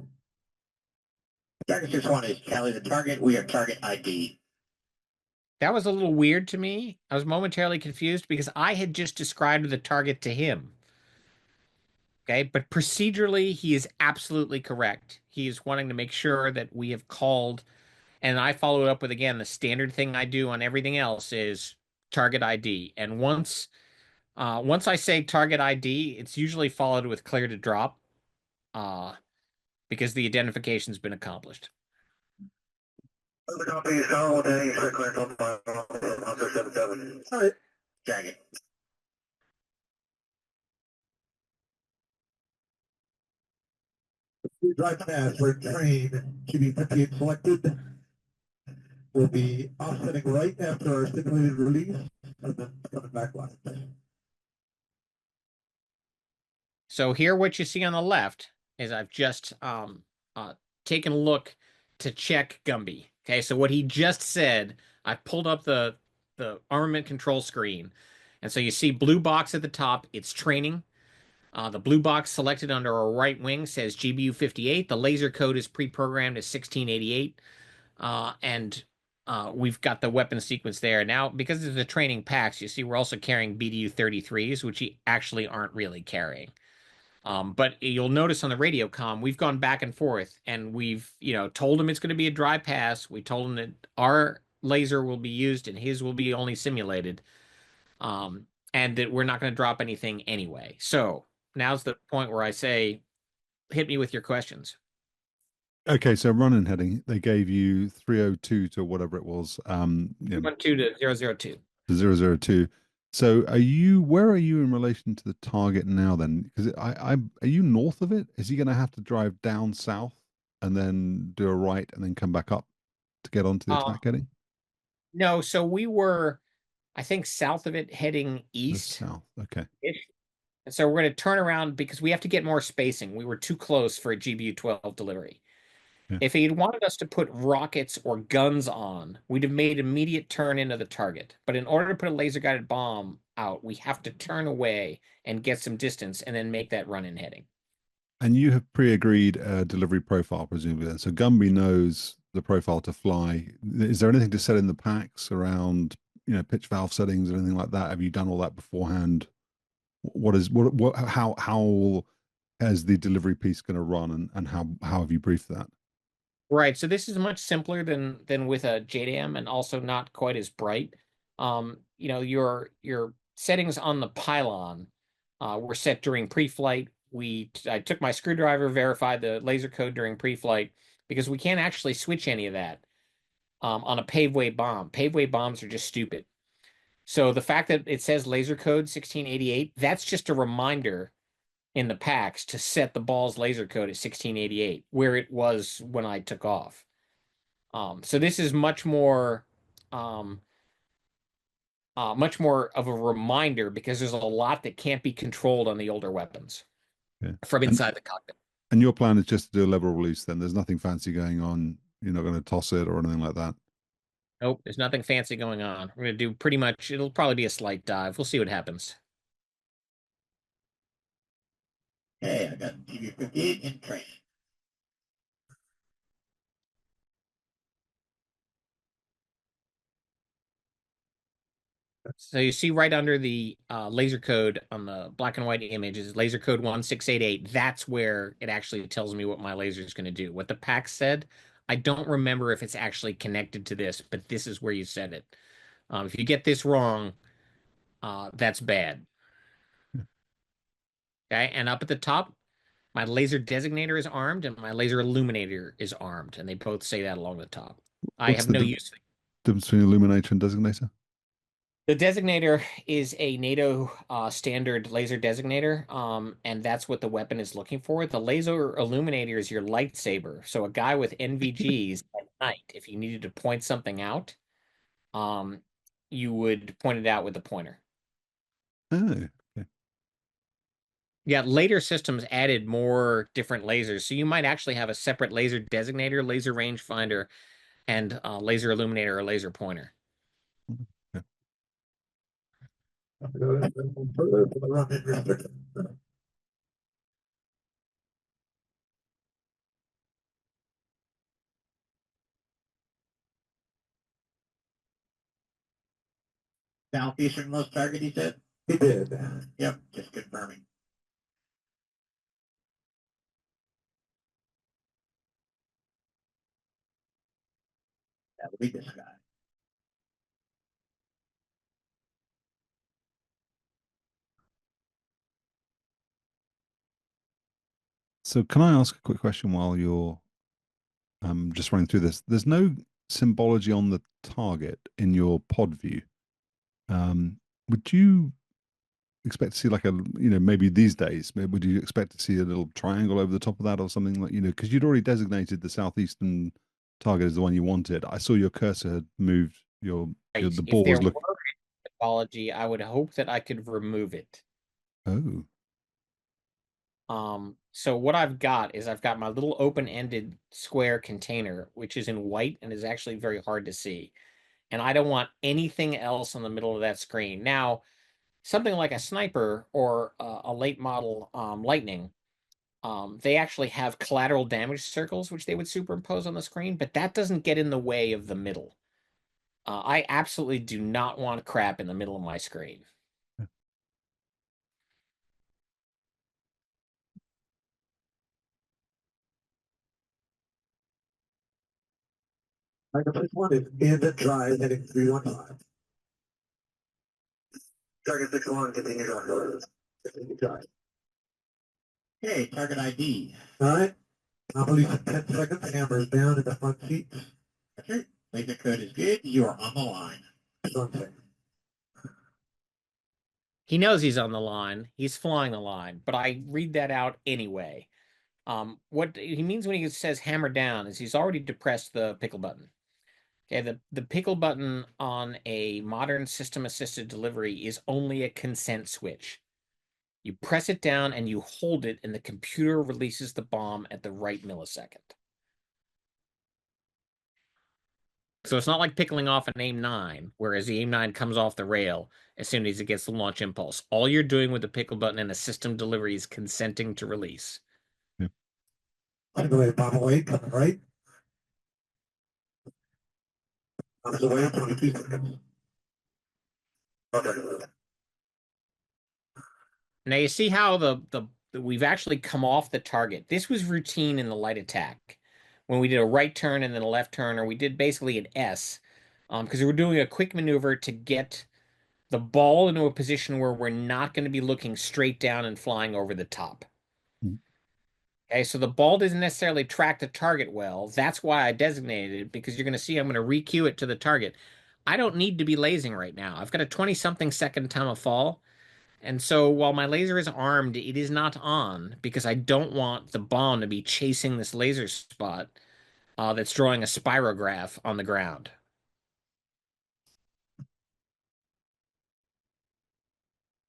Dragon 6-1 is tally the target. We have target ID. That was a little weird to me. I was momentarily confused because I had just described the target to him. Okay, but procedurally, he is absolutely correct. He is wanting to make sure that we have called, and I follow it up with again the standard thing I do on everything else is target ID. And once I say target ID, it's usually followed with clear to drop, because the identification's been accomplished. The copy is Carl Denny, Checkride on 77. All right. Jacket. The drive path for train GB-15 selected will be offsetting right after our simulated release and then coming back left. So here, what you see on the left is I've just taken a look to check Gumby. Okay, so what he just said, I pulled up the armament control screen, and so you see blue box at the top. It's training. The blue box selected under our right wing says GBU-58. The laser code is pre-programmed as 1688, and we've got the weapon sequence there. Now, because of the training packs, you see we're also carrying BDU-33s, which we actually aren't really carrying. But you'll notice on the radio comm, we've gone back and forth, and we've, told him it's going to be a dry pass. We told him that our laser will be used and his will be only simulated, and that we're not going to drop anything anyway. So now's the point where I say, hit me with your questions. Okay, so running heading, they gave you 302 to whatever it was, 12 to 002. to 002. So where are you in relation to the target now then? Because are you north of it? Is he going to have to drive down south and then do a right and then come back up to get onto the attack heading? No, so we were, I think, south of it heading east. South, okay. And so we're going to turn around because we have to get more spacing. We were too close for a GBU-12 delivery. Yeah. If he'd wanted us to put rockets or guns on, we'd have made immediate turn into the target. But in order to put a laser-guided bomb out, we have to turn away and get some distance and then make that run-in heading. And you have pre-agreed a delivery profile, presumably then. So Gumby knows the profile to fly. Is there anything to set in the packs around, pitch valve settings or anything like that? Have you done all that beforehand? How is the delivery piece going to run, and how have you briefed that? Right. So this is much simpler than with a JDAM, and also not quite as bright. Your settings on the pylon were set during pre-flight. I took my screwdriver, verified the laser code during pre-flight, because we can't actually switch any of that on a paveway bomb. Paveway bombs are just stupid. So the fact that it says laser code 1688, that's just a reminder in the packs to set the ball's laser code at 1688, where it was when I took off. So this is much more of a reminder, because there's a lot that can't be controlled on the older weapons from inside the cockpit. And your plan is just to do a level release then? There's nothing fancy going on? You're not going to toss it or anything like that? Nope, there's nothing fancy going on. We're going to do pretty much, it'll probably be a slight dive. We'll see what happens. Hey, I got GB-58 in training. So you see right under the laser code on the black and white image is laser code 1688. That's where it actually tells me what my laser is going to do. What the pack said, I don't remember if it's actually connected to this, but this is where you said it. If you get this wrong, that's bad. Okay, and up at the top, my laser designator is armed and my laser illuminator is armed, and they both say that along the top. I have no use. Difference between illuminator and designator? The designator is a NATO standard laser designator, and that's what the weapon is looking for. The laser illuminator is your lightsaber. So a guy with NVGs at night, if you needed to point something out, you would point it out with the pointer. Oh, okay. Yeah, later systems added more different lasers. So you might actually have a separate laser designator, laser rangefinder, and laser illuminator or laser pointer. Okay. Southeasternmost target, he said? He did. Yep, just confirming. Read this guy. So can I ask a quick question while you're just running through this? There's no symbology on the target in your pod view. Would you expect to see like a, maybe these days, maybe would you expect to see a little triangle over the top of that or something like, because you'd already designated the southeastern target as the one you wanted. I saw your cursor had moved, Right. the If ball there was looking. were symbology, I would hope that I could remove it. Oh, So what I've got is I've got my little open-ended square container, which is in white and is actually very hard to see. And I don't want anything else in the middle of that screen. Now, something like a sniper or a late model Lightning, they actually have collateral damage circles, which they would superimpose on the screen, but that doesn't get in the way of the middle. I absolutely do not want crap in the middle of my screen. Target 6-1 is in the drive heading 315. Target 6-1, continue on. Continue drive. Okay, target ID. All right. I'll release in 10 seconds. Hammers down in the front seats. Okay. Laser code is good. You are on the line. Sunset. He knows he's on the line. He's flying the line, but I read that out anyway. What he means when he says hammer down is he's already depressed the pickle button. Okay, the pickle button on a modern system assisted delivery is only a consent switch. You press it down and you hold it, and the computer releases the bomb at the right millisecond. So it's not like pickling off an AIM-9, whereas the AIM-9 comes off the rail as soon as it gets the launch impulse. All you're doing with the pickle button in a system delivery is consenting to release. yeah. I'm going to bomb away, coming right. On the way, 22 seconds. Okay. Now you see how we've actually come off the target. This was routine in the light attack when we did a right turn and then a left turn, or we did basically an S, because we were doing a quick maneuver to get the ball into a position where we're not going to be looking straight down and flying over the top. Mhm. Okay, so the ball doesn't necessarily track the target well. That's why I designated it, because you're going to see I'm going to re-cue it to the target. I don't need to be lasing right now. I've got a 20-something second time of fall. And so while my laser is armed, it is not on because I don't want the bomb to be chasing this laser spot that's drawing a spirograph on the ground.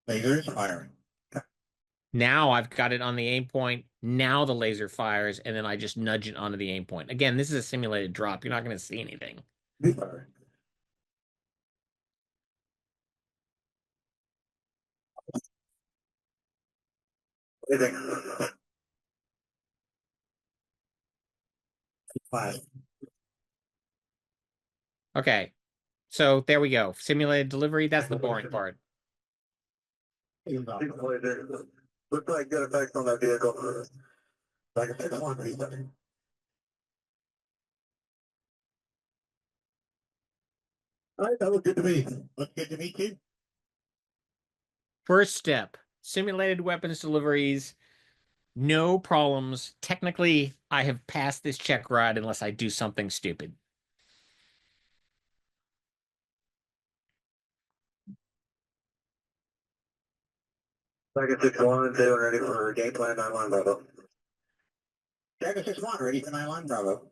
Laser is firing. Now I've got it on the aim point. Now the laser fires, and then I just nudge it onto the aim point. Again, this is a simulated drop. You're not going to see anything. Be firing. Anything. 5. Okay, so there we go. Simulated delivery. That's the boring part. Looks like good effects on that vehicle. Like a 6-1 reset. All right, that looked good to me. Looked good to me too. First step, simulated weapons deliveries. No problems. Technically, I have passed this check ride unless I do something stupid. Second 6-1, they were ready for game plan 9-1 Bravo. Second 6-1, ready for 9-1 Bravo.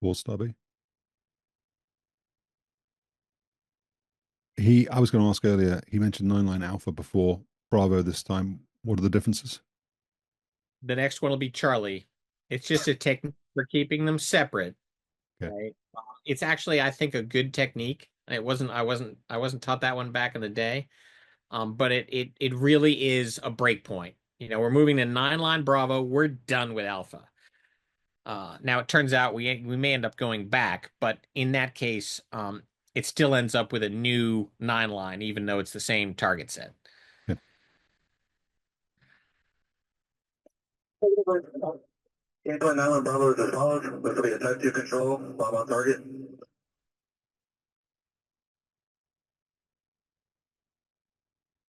Wall Stubby. I was going to ask earlier, he mentioned 9-line alpha before Bravo this time. What are the differences? The next one will be Charlie. It's just a technique for keeping them separate. Okay. Right? It's actually, I think, a good technique. I wasn't taught that one back in the day. But it really is a break point. We're moving to 9-line Bravo. We're done with Alpha. Now it turns out we may end up going back, but in that case, it still ends up with a new 9-line, even though it's the same target set. Yeah. Incline Island Bravo is as follows. This will be a type 2 control, bomb on target.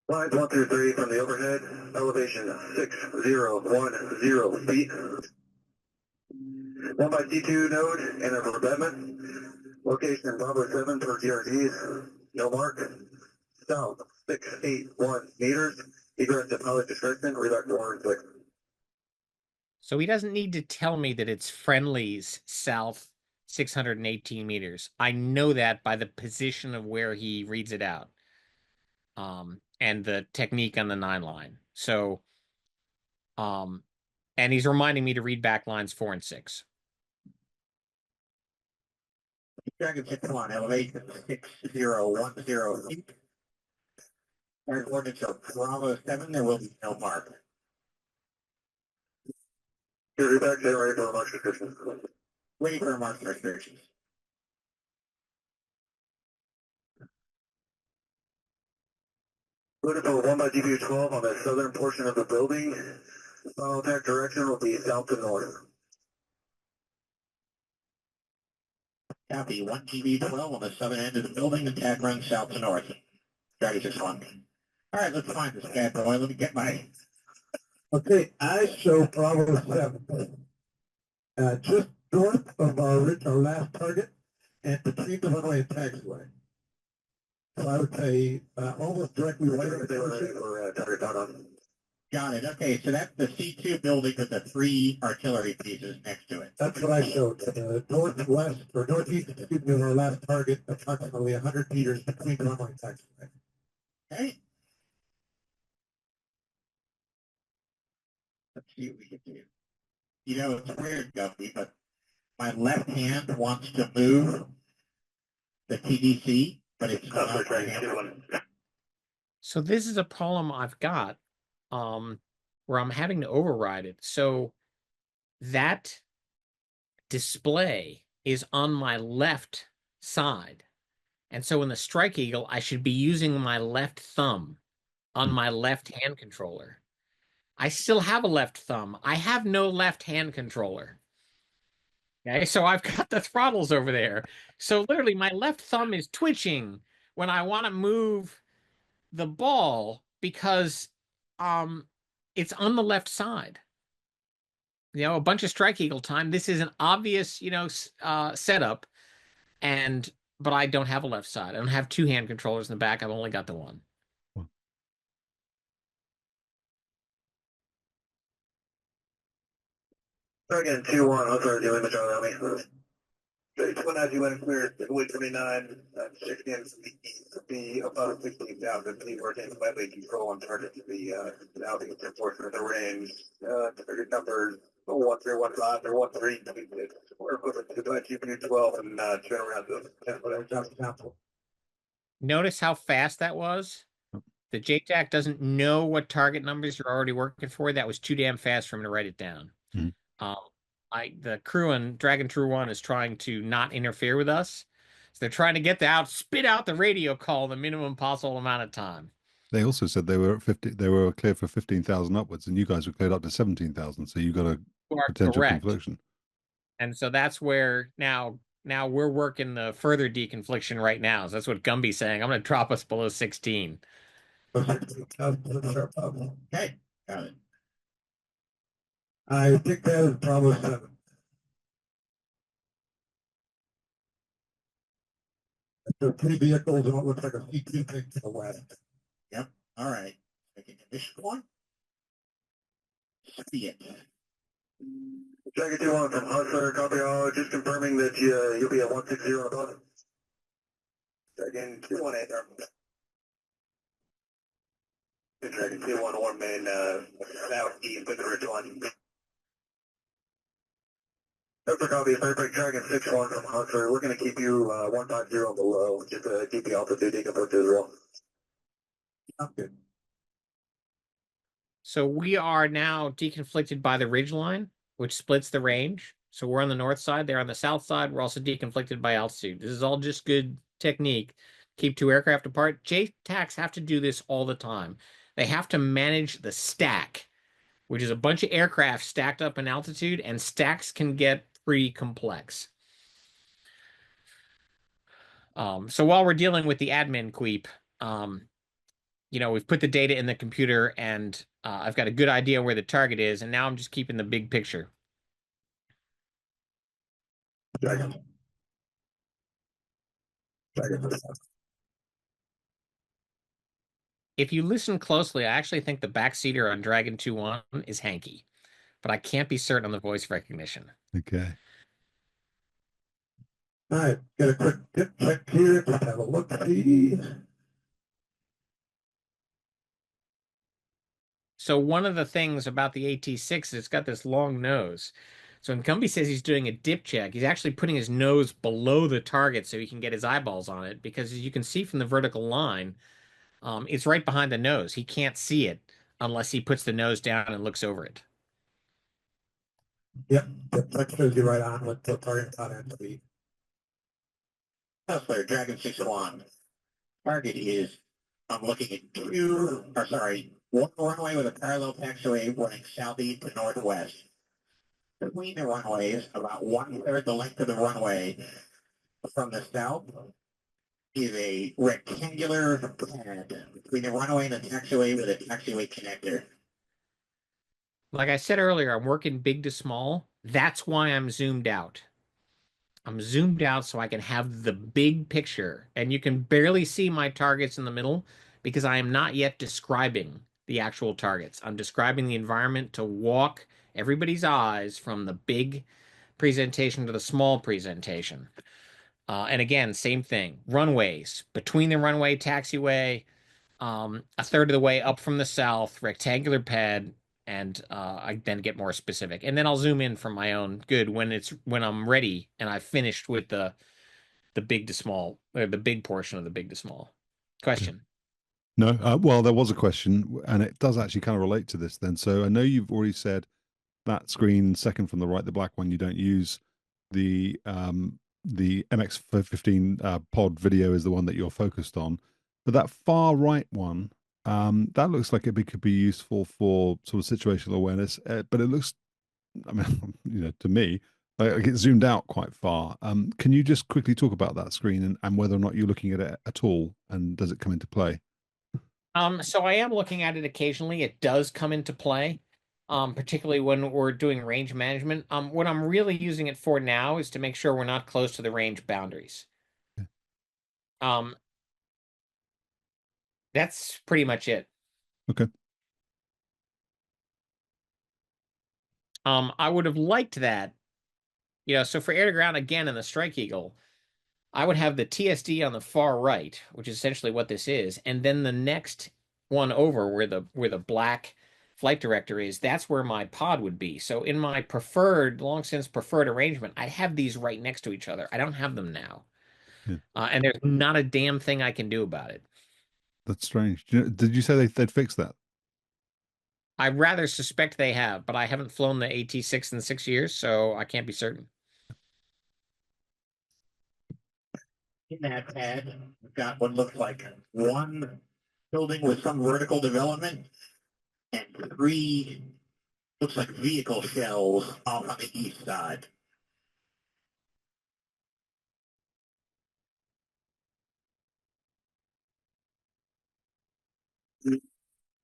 Lines 1 through 3 from the overhead, elevation 6010 feet. 1 by C2 node and a revetment. Location Bravo 7 for GRDs. No mark. South 681 meters. Egress to pilot discretion. Redirect to 106. So he doesn't need to tell me that it's friendlies south 618 meters. I know that by the position of where he reads it out. And the technique on the 9 line. So, and he's reminding me to read back lines 4 and 6. Dragon 6-1, elevation 6010 feet. Current coordinates of Bravo 7, there will be no mark. Reback, they're ready for mark restrictions. Waiting for mark restrictions. Looking for 1 by GBU-12 on the southern portion of the building. Final attack direction will be south to north. Copy, 1 GBU-12 on the southern end of the building. Attack runs south to north. Dragon 6-1. All right, let's find this bad boy. Let me get my... Okay, I show Bravo 7. Just north of our last target and between the runway and taxiway. So I would say almost directly right over there. Got it. Okay, so that's the C2 building with the 3 artillery pieces next to it. That's what I showed. Northwest or northeast, excuse me, of our last target, approximately 100 meters between the runway and taxiway. Okay. Let's see what we can do. You know, it's weird, Guppy, but my left hand wants to move the TDC, but it's not right hand. So this is a problem I've got, where I'm having to override it. So that display is on my left side. And so in the Strike Eagle, I should be using my left thumb on my left hand controller. I still have a left thumb. I have no left hand controller. Okay, so I've got the throttles over there. So literally my left thumb is twitching when I want to move the ball because it's on the left side. You know, a bunch of Strike Eagle time. This is an obvious, setup, but I don't have a left side. I don't have 2 hand controllers in the back. I've only got the 1. Again, 2-1, I'll start doing the job on me. Stage 1 as you went clear, Wait 29, 16 to be above 16,000 feet, working slightly control on target to the southeastern portion of the range. Target numbers 1315 or 13, or equivalent to the GBU-12 and turn around to Notice how fast that was? The JTAC doesn't know what target numbers you're already working for. That was too damn fast for him to write it down. The crew on Dragon True 1 is trying to not interfere with us. So they're trying to spit out the radio call the minimum possible amount of time. They also said they were at 50. They were clear for 15,000 upwards, and you guys were cleared up to 17,000. So you got a potential confliction. And so that's where now we're working the further deconfliction right now. So that's what Gumby's saying. I'm going to drop us below 16. Okay, got it. I think that is Bravo 7. So 3 vehicles and what looks like a C2 thing to the west. Yep. All right. Making a mission one. See it. Dragon 2-1 from Hustler, copy all. Just confirming that you'll be at 160 and above. Dragon 2-1 there. Dragon 2-1, one main southeast of the ridge line. That's a copy of Perfect Dragon 6-1 from Hustler. We're going to keep you 150 below, just to keep the altitude deconflict as well. Okay. So we are now deconflicted by the ridgeline, which splits the range. So we're on the north side, they're on the south side. We're also deconflicted by altitude. This is all just good technique. Keep 2 aircraft apart. JTACs have to do this all the time. They have to manage the stack which is a bunch of aircraft stacked up in altitude, and stacks can get pretty complex. So while we're dealing with the admin queep, we've put the data in the computer, and I've got a good idea where the target is, and now I'm just keeping the big picture. If you listen closely, I actually think the backseater on Dragon 2-1 is Hanky, but I can't be certain on the voice recognition. Okay. All right, get a quick dip check here. Just have a look. See. So one of the things about the AT-6 is it's got this long nose. So when Cumbie says he's doing a dip check, he's actually putting his nose below the target so he can get his eyeballs on it. Because as you can see from the vertical line, it's right behind the nose. He can't see it unless he puts the nose down and looks over it. Yep, that shows you right on what the target thought had to be. Hustler, Dragon 6-1. Target is, I'm looking at one runway with a parallel taxiway running southeast to northwest. Between the runways, about 1/3 the length of the runway from the south, is a rectangular pad between the runway and the taxiway with a taxiway connector. Like I said earlier, I'm working big to small. That's why I'm zoomed out. I'm zoomed out so I can have the big picture, and you can barely see my targets in the middle because I am not yet describing the actual targets. I'm describing the environment to walk everybody's eyes from the big presentation to the small presentation. And again, same thing. Runways, between the runway taxiway, a third of the way up from the south, rectangular pad, and I then get more specific. And then I'll zoom in from my own good when I'm ready and I've finished with the big to small, or the big portion of the big to small. Question. No, well, there was a question, and it does actually kind of relate to this then. So I know you've already said that screen second from the right, the black one, you don't use. The MX-15 pod video is the one that you're focused on, but that far right one, that looks like it could be useful for sort of situational awareness. But it looks, I mean, to me, like it's zoomed out quite far. Can you just quickly talk about that screen and whether or not you're looking at it at all, and does it come into play? So I am looking at it occasionally. It does come into play, particularly when we're doing range management. What I'm really using it for now is to make sure we're not close to the range boundaries. Um, that's pretty much it. Okay. I would have liked that, so for air to ground again in the Strike Eagle, I would have the TSD on the far right, which is essentially what this is, and then the next one over where the black flight director is, that's where my pod would be. So in my long since preferred arrangement, I'd have these right next to each other. I don't have them now. Yeah. And there's not a damn thing I can do about it. That's strange. Did you say they'd fix that? I rather suspect they have, but I haven't flown the AT-6 in 6 years, so I can't be certain. In that pad, we've got what looks like one building with some vertical development and 3 looks like vehicle shells off on the east side.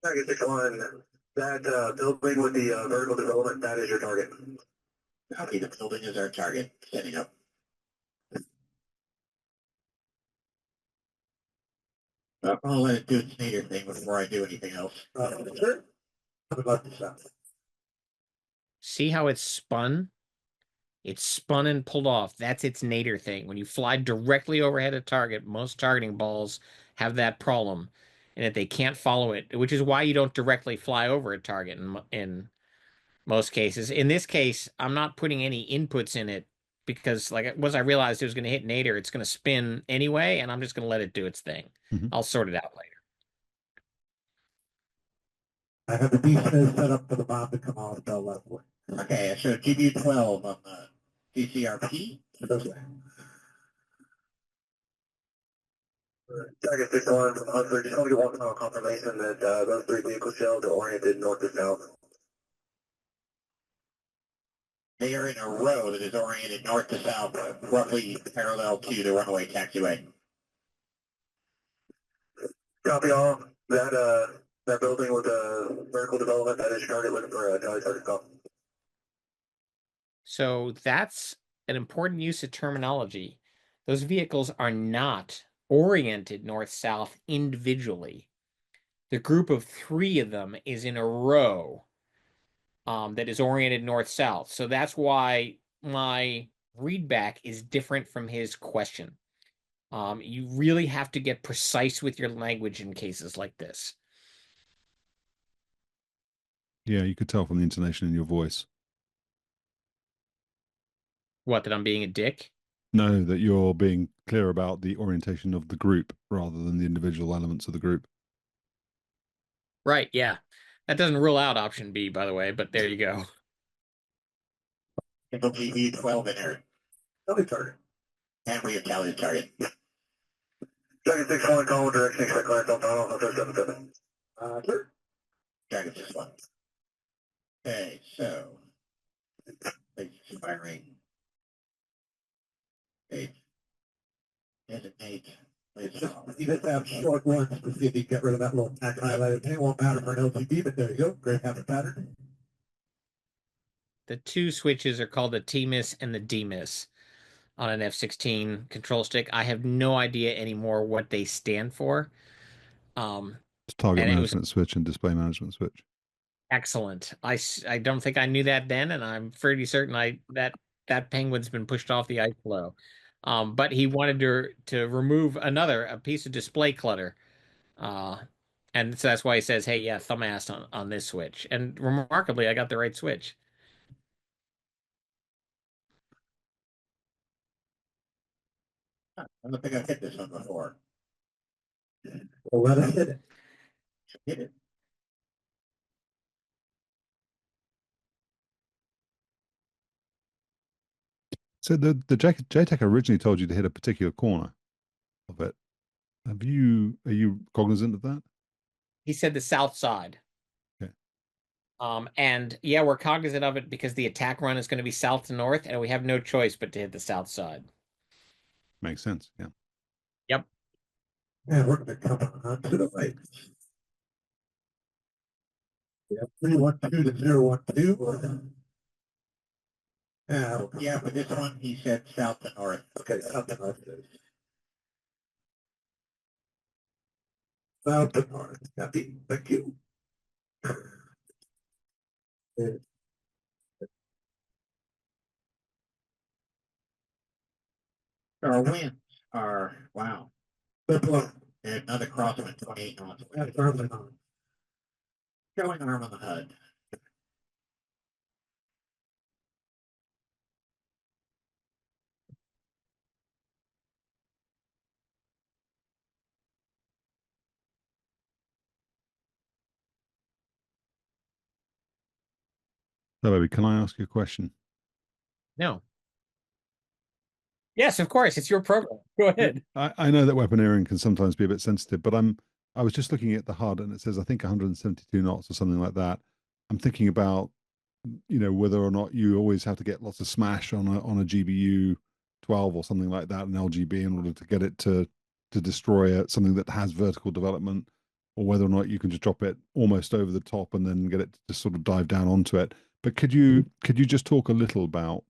Target 6-1, that building with the vertical development, that is your target. Okay, the building is our target. Setting up. I'll let it do its nadir thing before I do anything else. Sure. See how it's spun? It's spun and pulled off. That's its nadir thing. When you fly directly overhead a target, most targeting balls have that problem, and that they can't follow it, which is why you don't directly fly over a target in most cases. In this case, I'm not putting any inputs in it because, like, once I realized it was going to hit nadir, it's going to spin anyway, and I'm just going to let it do its thing. Mm-hmm. I'll sort it out later. I have the beast set up for the bomb to come off the left way. Okay, so GBU-12 on the CCRP. Target 6-1 from Hunter, just only one confirmation that those 3 vehicle shells are oriented north to south. They are in a row that is oriented north to south, roughly parallel to the runway taxiway. Copy all. That building with a vertical development, that is target, looking for a target call. So that's an important use of terminology. Those vehicles are not oriented north-south individually. The group of 3 of them is in a row that is oriented north-south. So that's why my readback is different from his question. You really have to get precise with your language in cases like this. Yeah, you could tell from the intonation in your voice. What, that I'm being a dick? No, that you're being clear about the orientation of the group rather than the individual elements of the group. Right, yeah. That doesn't rule out option B, by the way, but there you go. Single GBU-12 inert. Tally target. And we have tally the target. Target 6-1, call direction, expect clearance on tunnel, I'll touch 7-7. Clear. Target 6-1. Okay, so. Expiring. Okay. Designate. You just have short ones to see if you get rid of that little tack highlighted. It won't matter for an LTB, but there you go. Great half a pattern. The 2 switches are called the TMIS and the DMIS on an F-16 control stick. I have no idea anymore what they stand for. It's target And it was management switch and display management switch. excellent. I don't think I knew that then, and I'm pretty certain that penguin's been pushed off the ice floe. But he wanted to remove a piece of display clutter. And so that's why he says, hey, yeah, thumb ass on this switch. And remarkably, I got the right switch. I don't think I've hit this one before. Well, let us hit it. Hit it. So the JTAC originally told you to hit a particular corner of it. Are you cognizant of that? He said the south side. Okay. And yeah, we're cognizant of it because the attack run is going to be south to north, and we have no choice but to hit the south side. Makes sense. Yeah. Yep. Yeah, we're going to come on to the right. Yeah, 312 to 012. Yeah, but this one he said south to north. Okay, south to north. South to north. Copy. Thank you. Our winds are, wow. Another crosswind, 28 knots. That's firmly on. Showing arm on the HUD. So, baby, can I ask you a question? No. Yes, of course. It's your program. Go ahead. I know that weaponeering can sometimes be a bit sensitive, but I was just looking at the HUD and it says I think 172 knots or something like that. I'm thinking about whether or not you always have to get lots of smash on a GBU-12 or something like that, an LGB, in order to get it to destroy something that has vertical development, or whether or not you can just drop it almost over the top and then get it to sort of dive down onto it. But could you just talk a little about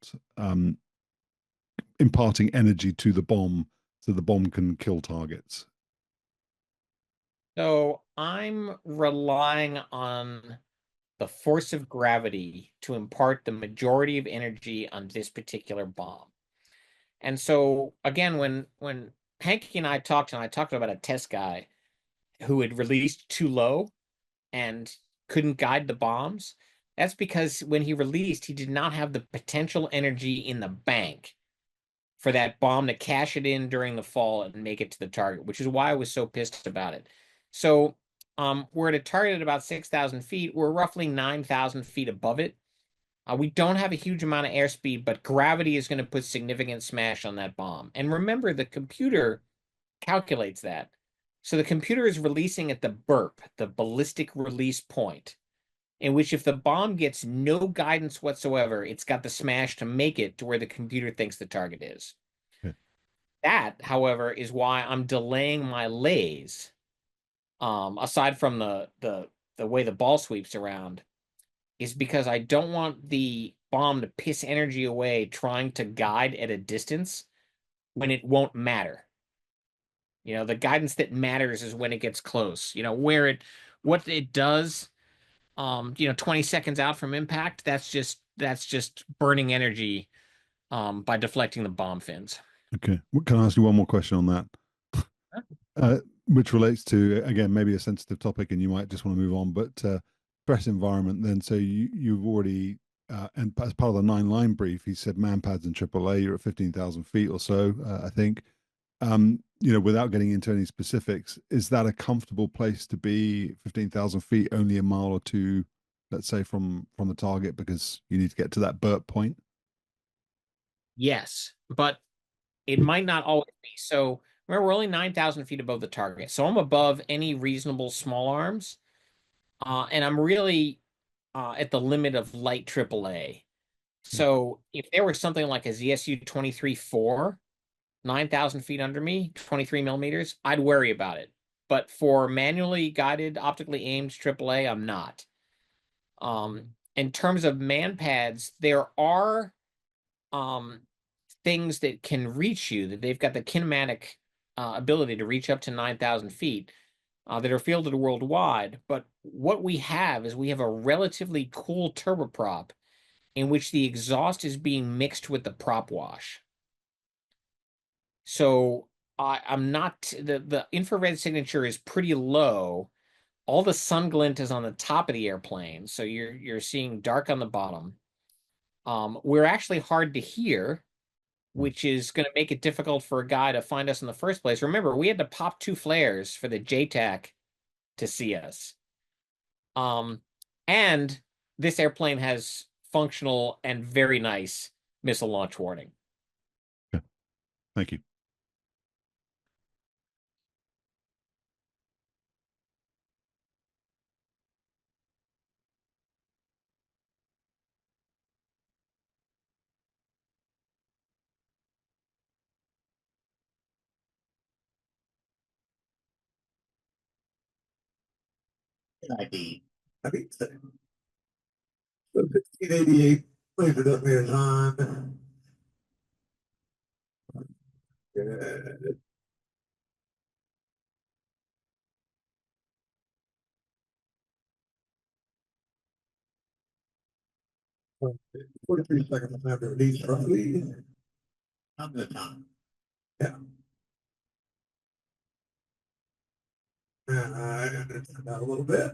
imparting energy to the bomb so the bomb can kill targets? So I'm relying on the force of gravity to impart the majority of energy on this particular bomb. And so again, when Hanky and I talked about a test guy who had released too low and couldn't guide the bombs, that's because when he released, he did not have the potential energy in the bank for that bomb to cash it in during the fall and make it to the target, which is why I was so pissed about it. So we're at a target at about 6,000 feet. We're roughly 9,000 feet above it. We don't have a huge amount of airspeed, but gravity is going to put significant smash on that bomb. And remember, the computer calculates that. So the computer is releasing at the burp, the ballistic release point. in which if the bomb gets no guidance whatsoever, it's got the smash to make it to where the computer thinks the target is. Yeah. That, however, is why I'm delaying my lays. Aside from the way the ball sweeps around, is because I don't want the bomb to piss energy away trying to guide at a distance when it won't matter. The guidance that matters is when it gets close. What it does, 20 seconds out from impact, that's just burning energy by deflecting the bomb fins. Okay. Can I ask you one more question on that? Which relates to, again, maybe a sensitive topic and you might just want to move on, but stress environment then. So you've already, and as part of the 9-line brief, he said manpads and AAA, you're at 15,000 feet or so, I think. Without getting into any specifics, is that a comfortable place to be, 15,000 feet, only a mile or two, let's say, from the target, because you need to get to that burp point? Yes, but it might not always be. So remember, we're only 9,000 feet above the target. So I'm above any reasonable small arms. And I'm really at the limit of light AAA. So if there was something like a ZSU 23-4, 9,000 feet under me, 23 millimeters, I'd worry about it. But for manually guided, optically aimed AAA, I'm not. In terms of man pads, there are things that can reach you, that they've got the kinematic ability to reach up to 9,000 feet that are fielded worldwide. But what we have is we have a relatively cool turboprop in which the exhaust is being mixed with the prop wash. So I'm not, the infrared signature is pretty low. All the sun glint is on the top of the airplane, so you're seeing dark on the bottom. We're actually hard to hear, which is going to make it difficult for a guy to find us in the first place. Remember, we had to pop 2 flares for the JTAC to see us. And this airplane has functional and very nice missile launch warning. Yeah. Thank you. ID. I mean, 1588, please it up meters on. Good. 43 seconds after release, roughly. On the time. Yeah. It's about a little bit.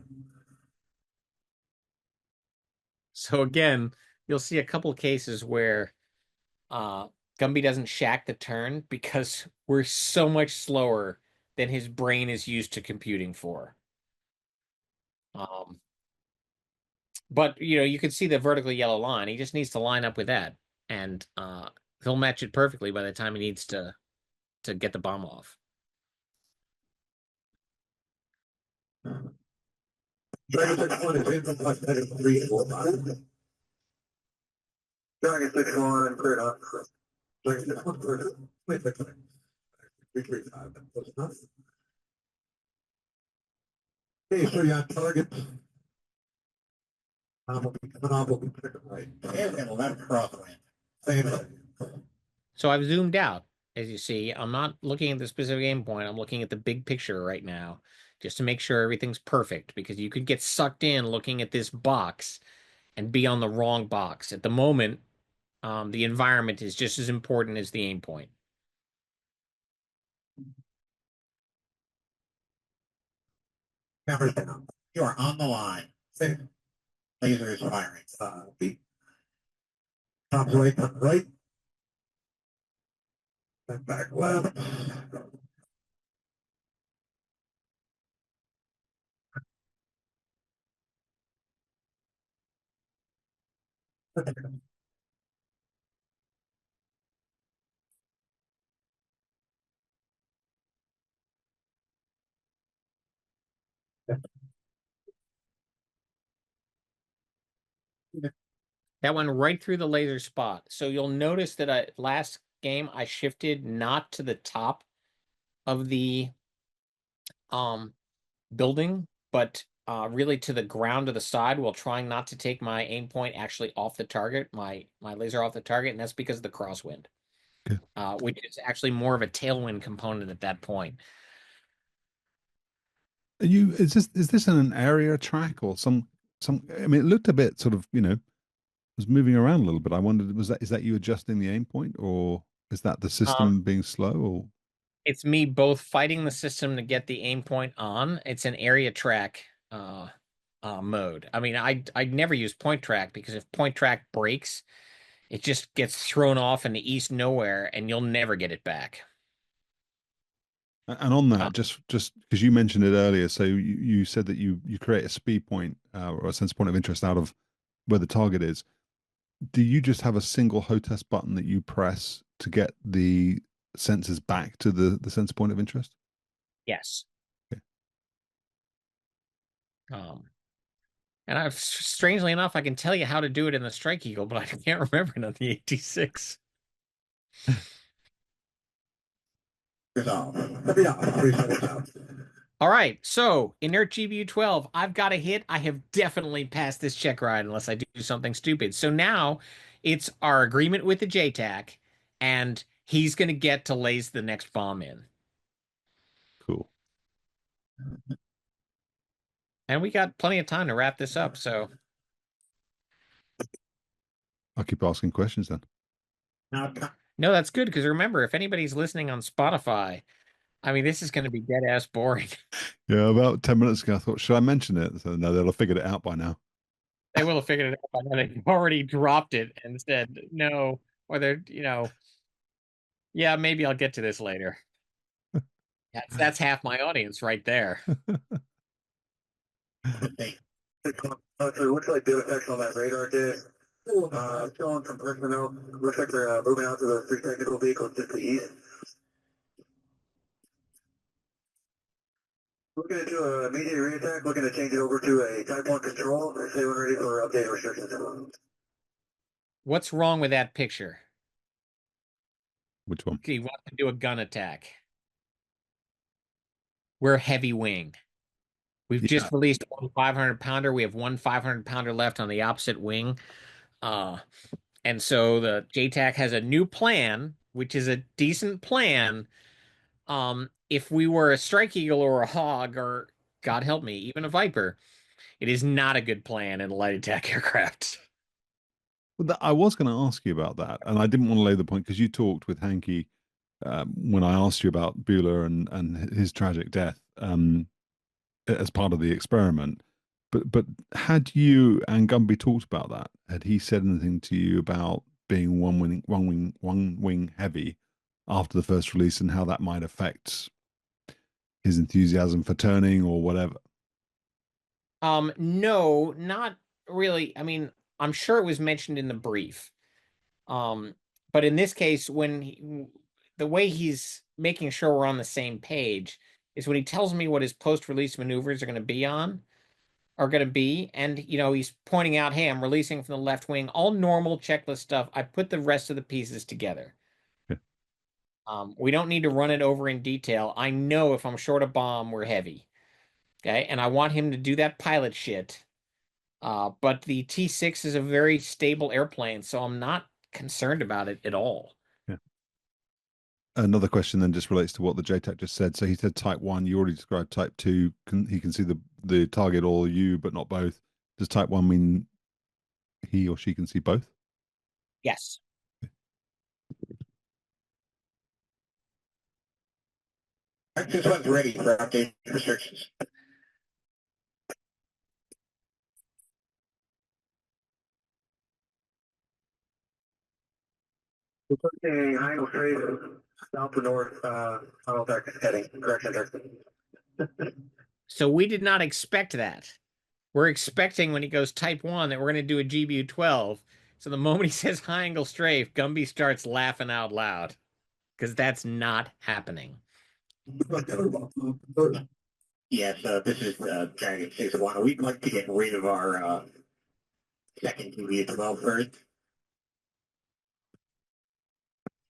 So again, you'll see a couple cases where Gumby doesn't shack the turn because we're so much slower than his brain is used to computing for. But you can see the vertical yellow line. He just needs to line up with that, and he'll match it perfectly by the time he needs to get the bomb off. Dragon 6-1 is in from heading 345. Dragon 6-1 cleared up. Dragon 6-1 cleared up. Wait, 335. That was enough. Okay, so you're on target. Will be coming off, will be Checkride. And left crosswind. Same thing. So I've zoomed out, as you see. I'm not looking at the specific aim point. I'm looking at the big picture right now, just to make sure everything's perfect, because you could get sucked in looking at this box and be on the wrong box. At the moment, the environment is just as important as the aim point. Cameras down. You are on the line. Safe. Laser is firing. Beat. Top right, top right. Then back left. That went right through the laser spot. So you'll notice that last game I shifted not to the top of the building, but really to the ground to the side while trying not to take my aim point actually off the target, my laser off the target, and that's because of the crosswind, Okay. which is actually more of a tailwind component at that point. Is this an area track or some? I mean, it looked a bit sort of, was moving around a little bit. I wondered, is that you adjusting the aim point, or is that the Um, system being slow? Or it's me both fighting the system to get the aim point on. It's an area track mode. I mean, I never use point track because if point track breaks, it just gets thrown off in the east nowhere, and you'll never get it back. and on Uh, that, just because you mentioned it earlier, so you said that you create a speed point or a sense point of interest out of where the target is. Do you just have a single HOTAS button that you press to get the sensors back to the sensor point of interest? yes. Okay. Um, and I've strangely enough, I can tell you how to do it in the Strike Eagle, but I can't remember it on the AT-6. All right, so inert GBU-12, I've got a hit. I have definitely passed this check ride unless I do something stupid. So now it's our agreement with the JTAC, and he's going to get to lace the next bomb in. Cool. And we got plenty of time to wrap this up. So I'll keep asking questions then. no, that's good because remember, if anybody's listening on Spotify, I mean, this is going to be dead ass boring. Yeah, about 10 minutes ago, I thought, should I mention it? So no, they'll have figured it out by now. They will have figured it out by now. They've already dropped it and said no, or they're, yeah, maybe I'll get to this later. That's half my audience right there. It looks like the effects on that radar did. Showing some personnel. Looks like they're moving out to the three technical vehicles just to the east. Looking to do a immediate re-attack, looking to change it over to a Type 1 control. Say when ready for update restrictions. What's wrong with that picture? Which one? Okay, you want to do a gun attack. We're heavy wing. We've Yeah. just released one 500 pounder. We have one 500 pounder left on the opposite wing. And so the JTAC has a new plan, which is a decent plan. If we were a Strike Eagle or a Hog or, God help me, even a Viper, it is not a good plan in a light attack aircraft. Well, I was going to ask you about that, and I didn't want to lay the point because you talked with Hanky when I asked you about Bueller and his tragic death as part of the experiment. But had you and Gumby talked about that? Had he said anything to you about being one wing heavy after the first release and how that might affect his enthusiasm for turning or whatever? No, not really. I mean, I'm sure it was mentioned in the brief. Um, but in this case, the way he's making sure we're on the same page is when he tells me what his post-release maneuvers are going to be, and he's pointing out, "Hey, I'm releasing from the left wing, all normal checklist stuff. I put the rest of the pieces together. Yeah. We don't need to run it over in detail. I know if I'm short a bomb, we're heavy, okay? And I want him to do that pilot shit." But the T-6 is a very stable airplane, so I'm not concerned about it at all. Yeah. Another question then just relates to what the JTAC just said. So he said type 1, you already described type 2. He can see the target or you, but not both. Does type 1 mean he or she can see both? Yes. This one's ready for update restrictions. We're pushing angle straight south to north, tunnel Texas heading, correction Texas. So we did not expect that. We're expecting when he goes type 1 that we're going to do a GBU-12. So the moment he says high angle strafe, Gumby starts laughing out loud because that's not happening. Yes, this is Dragon 6-1. We'd like to get rid of our second GBU-12 first.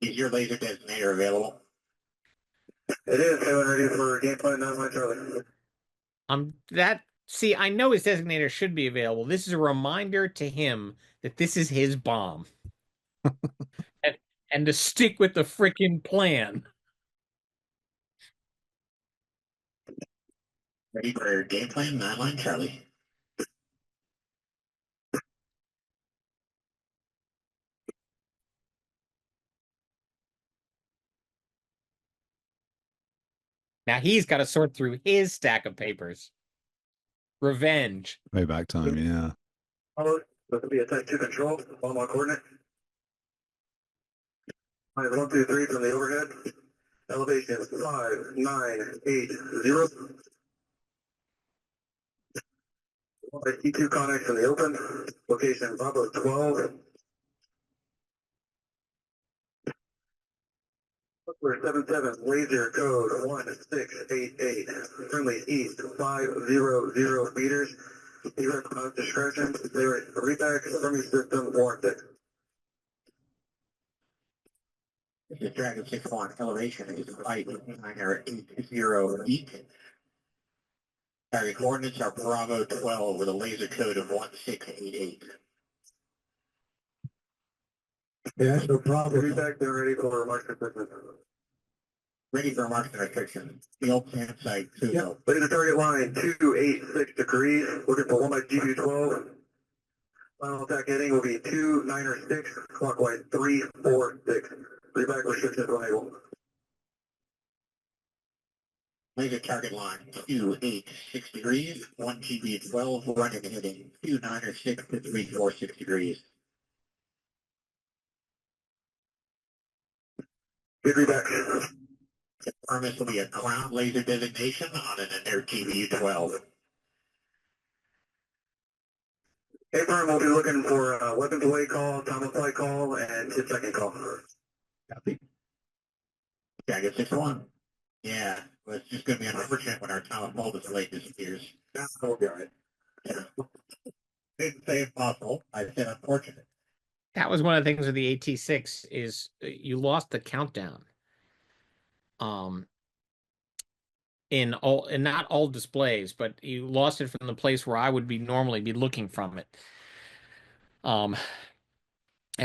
Is your laser designator available? It is. Having ready for game plan 9 Charlie. See, I know his designator should be available. This is a reminder to him that this is his bomb. and to stick with the freaking plan. Ready for game plan 9 Charlie. Now he's got to sort through his stack of papers. Revenge. Payback time, yeah. This will be a type 2 control. Follow my coordinate. 1, 2, 3 from the overhead. Elevation 5980. T2 connect from the open. Location Bravo 12. We're 77, laser code 1688. Friendly east 500 meters. Direct cause discretion. There is reback from your system warranted. This is Dragon 6-1. Elevation is 580 feet. Target coordinates are Bravo 12 with a laser code of 1688. Yeah, so Bravo. Reback, they're ready for mark restriction. Ready for mark restriction. Field campsite 2. Yep. Ready to target line 286 degrees. Looking for 1 by GBU-12. Final attack heading will be 296, clockwise 346. Reback restrictions enabled. Laser target line 286 degrees, 1 GBU-12 running heading 296 to 346 degrees. Good reback. Confirm this will be a ground laser designation on an inert GBU-12. Hey, firm, we'll be looking for a weapons away call, time of flight call, and 10-second call. Copy. Jacket 6-1. Yeah, well, it's just going to be unfortunate when our time of flight delay disappears. Yeah, we'll be all right. Yeah. Didn't say impossible. I said unfortunate. That was one of the things with the AT-6 is you lost the countdown. In not all displays, but you lost it from the place where I would normally be looking from it. And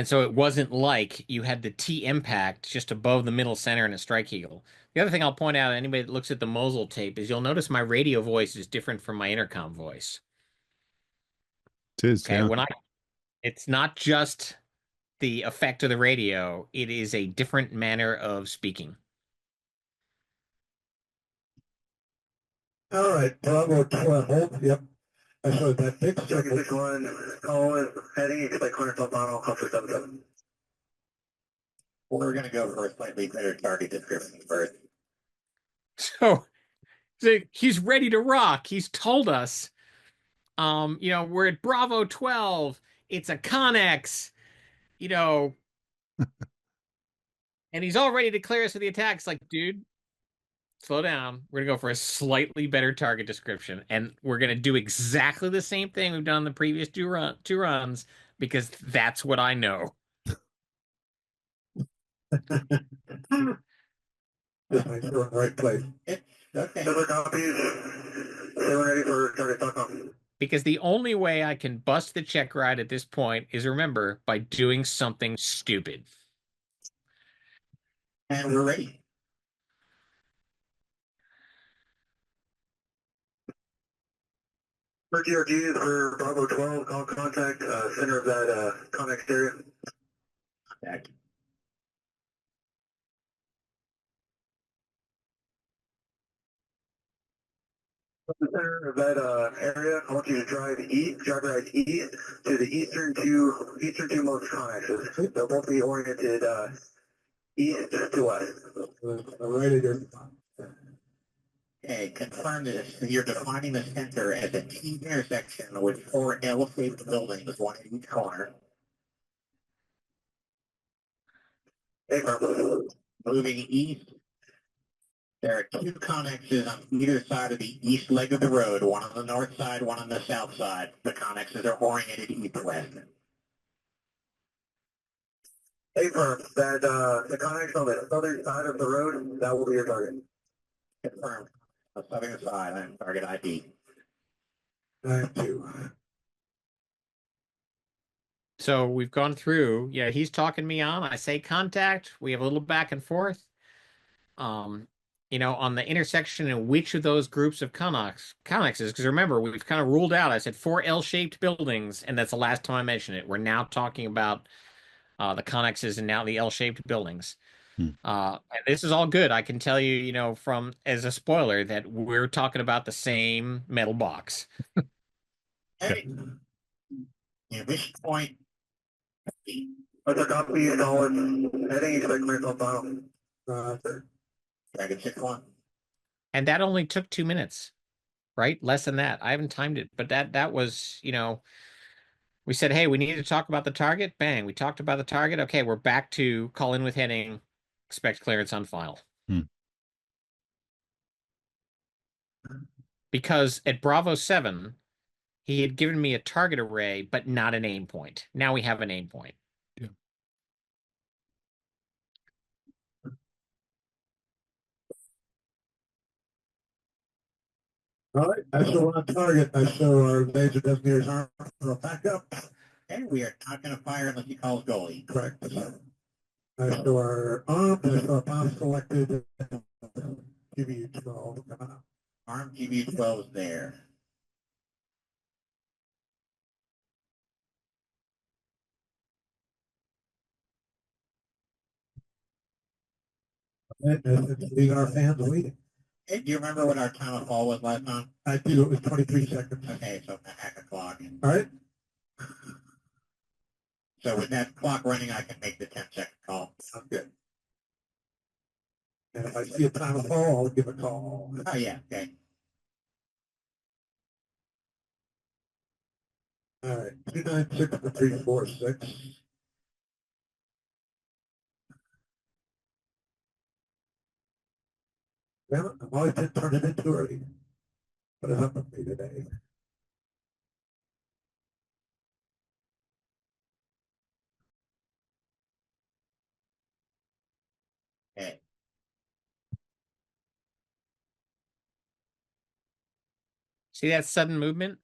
so it wasn't like you had the T impact just above the middle center in a strike eagle. The other thing I'll point out, anybody that looks at the Mosul tape, is you'll notice my radio voice is different from my intercom voice. It is, Okay, yeah. it's not just the effect of the radio, it is a different manner of speaking. All right, Bravo 12, yep. I showed that fix. Second 6-1, call heading, expect clearance on final, comfort 77. We're going to go for a slightly better target description first. So he's ready to rock. He's told us, we're at Bravo 12. It's a Connex, and he's all ready to clear us for the attack. It's like, dude, slow down. We're going to go for a slightly better target description, and we're going to do exactly the same thing we've done the previous two runs, because that's what I know. Just make sure we're in the right place. Okay. Other copies. They were ready for target.com. Because the only way I can bust the Checkride at this point is, remember, by doing something stupid. And we're ready. For GRGs for Bravo 12, call contact, center of that Connex area. Contact. The center of that area, I want you to drive right east to the eastern two most connexes. They'll both be oriented east to west. Right at your spot. Okay, confirm this. You're defining the center as a T intersection with 4 L-shaped buildings, 1 in each corner. Hey, moving east There are two connexes on either side of the east leg of the road, one on the north side, one on the south side. The connexes are oriented east-west. Hey, firm, that the connex on the southern side of the road, that will be your target. Confirmed. The southern side, I'm target ID. 9-2. So we've gone through. Yeah, he's talking me on. I say contact. We have a little back and forth. On the intersection in which of those groups of connexes, because remember, we've kind of ruled out, I said 4 L-shaped buildings, and that's the last time I mentioned it. We're now talking about the connexes and now the L-shaped buildings. And this is all good. I can tell you, from as a spoiler, that we're talking about the same metal box. Hey, at this point, other copy is on heading segmental file. Dragon 6-1. And that only took 2 minutes, right? Less than that. I haven't timed it, but that was, we said, hey, we need to talk about the target. Bang, we talked about the target. Okay, we're back to call in with heading, expect clearance on final. Because at Bravo 7, he had given me a target array, but not an aim point. Now we have an aim point. Yeah. All right, I show on target. I show our laser designator's arm for a backup. And we are not going to fire unless he calls goalie. Correct. I show our arm, and I show our bomb selected. GBU-12 coming up. Arm GBU-12 is there. It's leaving our fans waiting. Hey, do you remember what our time of fall was last time? I do. It was 23 seconds. Okay, so hack a clock. All right. So with that clock running, I can make the 10-second call. Sounds good. And if I see a time of fall, I'll give a call. Oh, yeah. Okay. All right. 296-346. Well, I'm always been turning it too early. What is up with me today? Okay. See that sudden movement?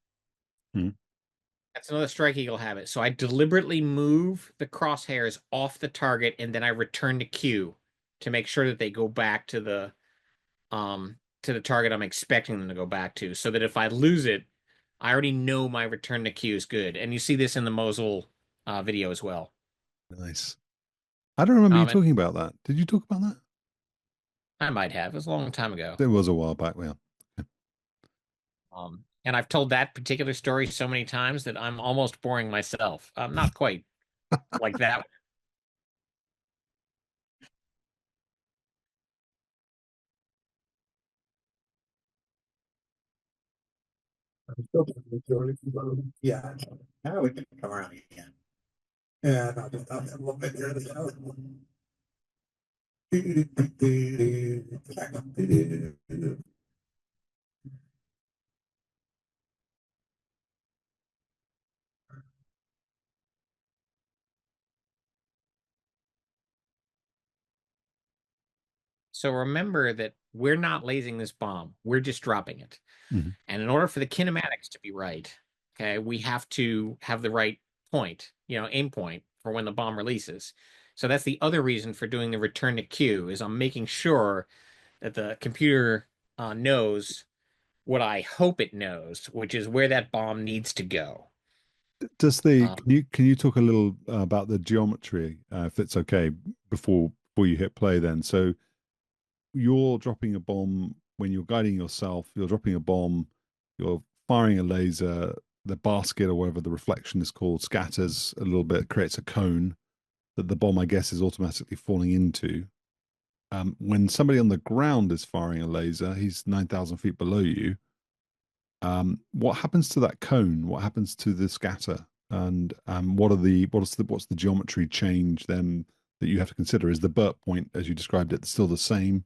That's another Strike Eagle habit. So I deliberately move the crosshairs off the target, and then I return to Q to make sure that they go back to the target I'm expecting them to go back to, so that if I lose it, I already know my return to Q is good. And you see this in the Mosul video as well. Nice. I don't remember you talking about that. Did you talk about that? I might have. It was a long time ago. It was a while back, yeah. And I've told that particular story so many times that I'm almost boring myself. Not quite like that. Yeah. Now we can come around again. Yeah, no, just a little bit here. So remember that we're not lasing this bomb. We're just dropping it. And in order for the kinematics to be right, okay, we have to have the right point, aim point for when the bomb releases. So that's the other reason for doing the return to Q, is I'm making sure that the computer knows what I hope it knows, which is where that bomb needs to go. Does can you talk a little about the geometry, if it's okay, before you hit play then? So you're dropping a bomb when you're guiding yourself, you're dropping a bomb, you're firing a laser, the basket or whatever the reflection is called scatters a little bit, creates a cone that the bomb, I guess, is automatically falling into. When somebody on the ground is firing a laser, he's 9,000 feet below you. What happens to that cone? What happens to the scatter? And what's the geometry change then that you have to consider? Is the burp point, as you described it, still the same?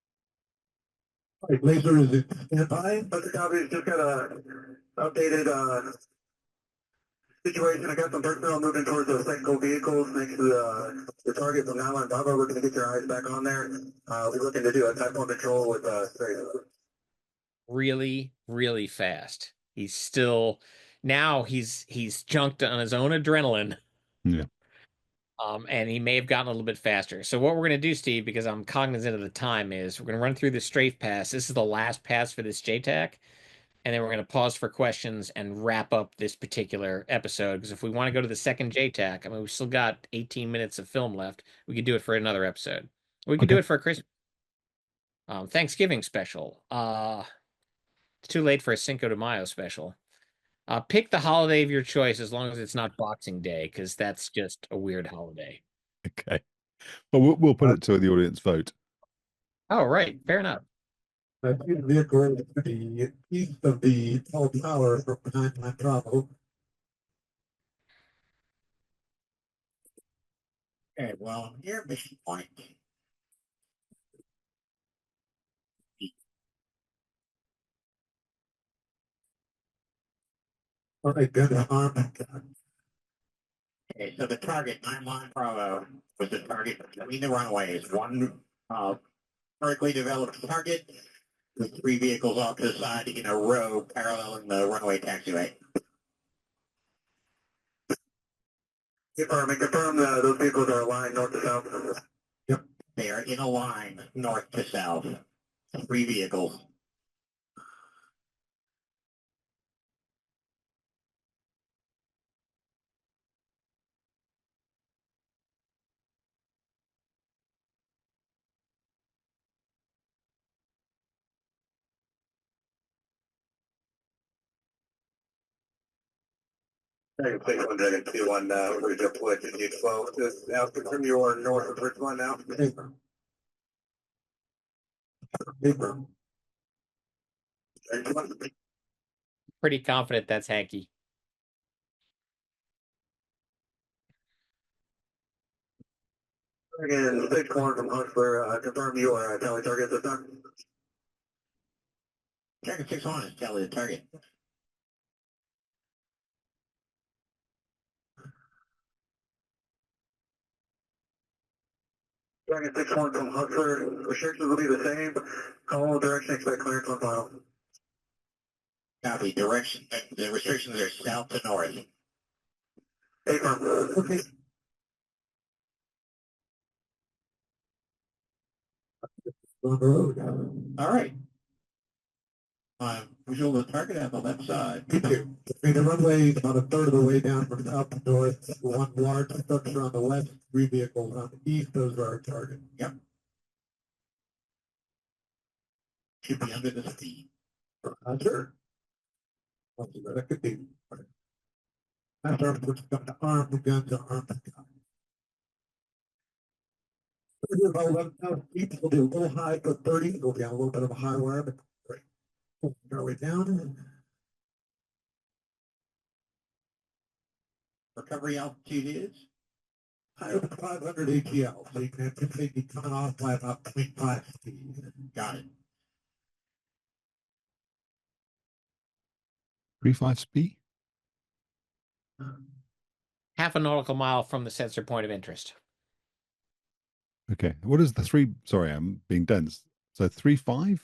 Right, laser is it standby? But the copy just got a updated situation. I got some personnel moving towards those technical vehicles next to the target from now on. Bravo, we're going to get your eyes back on there. We're looking to do a type 1 control with Strafes. Really, really fast. He's still now he's junked on his own adrenaline. Yeah. And he may have gotten a little bit faster. So what we're going to do, Steve, because I'm cognizant of the time, is we're going to run through the strafe pass. This is the last pass for this JTAC, and then we're going to pause for questions and wrap up this particular episode. Because if we want to go to the second JTAC, I mean, we've still got 18 minutes of film left. We could do it for another episode. We could do it for a Christmas Thanksgiving special. It's too late for a Cinco de Mayo special. Pick the holiday of your choice as long as it's not Boxing Day, because that's just a weird holiday. Okay. Well, we'll put it to the audience vote. Oh, right. Fair enough. I see the vehicle to the east of the tall tower from behind my Bravo. Okay, well, here, mission point. All right, good arm. Okay, so the target, 9-1 Bravo, was the target between the runways. One vertically developed target with 3 vehicles off to the side in a row paralleling the runway taxiway. Confirm those vehicles are aligned north to south. Yep. They are in a line north to south. 3 vehicles. Dragon 6-1, Dragon 2-1, we're just deployed to GBU-12. Just out confirm you are north of Richmond now. Paper. Paper. Pretty confident that's Hanky. Dragon 6-1 from Hustler, confirm you are tally target this time. Dragon 6-1 is tally the target. Dragon 6-1 from Hustler, restrictions will be the same. Call direction, expect clearance on file. Copy, direction, the restrictions are south to north. Paper. Okay. On the road. All right. Visual the target at the left side. Me too. The runway is about a third of the way down from south to north. 1 large structure on the west, 3 vehicles on the east. Those are our target. Yep. Should be under the speed. Roger. Let's see where that could be. That's our first gun to arm the gun to arm the gun. We'll do a little high for 30. We'll be on a little bit of a high wire, but great. Our way down. Recovery altitude is higher than 500 ATL, so you can anticipate me coming off by about 0.5 speed. Got it. 3.5 speed. Half a nautical mile from the sensor point of interest. Okay. What is the 3? Sorry, I'm being dense. So 3.5?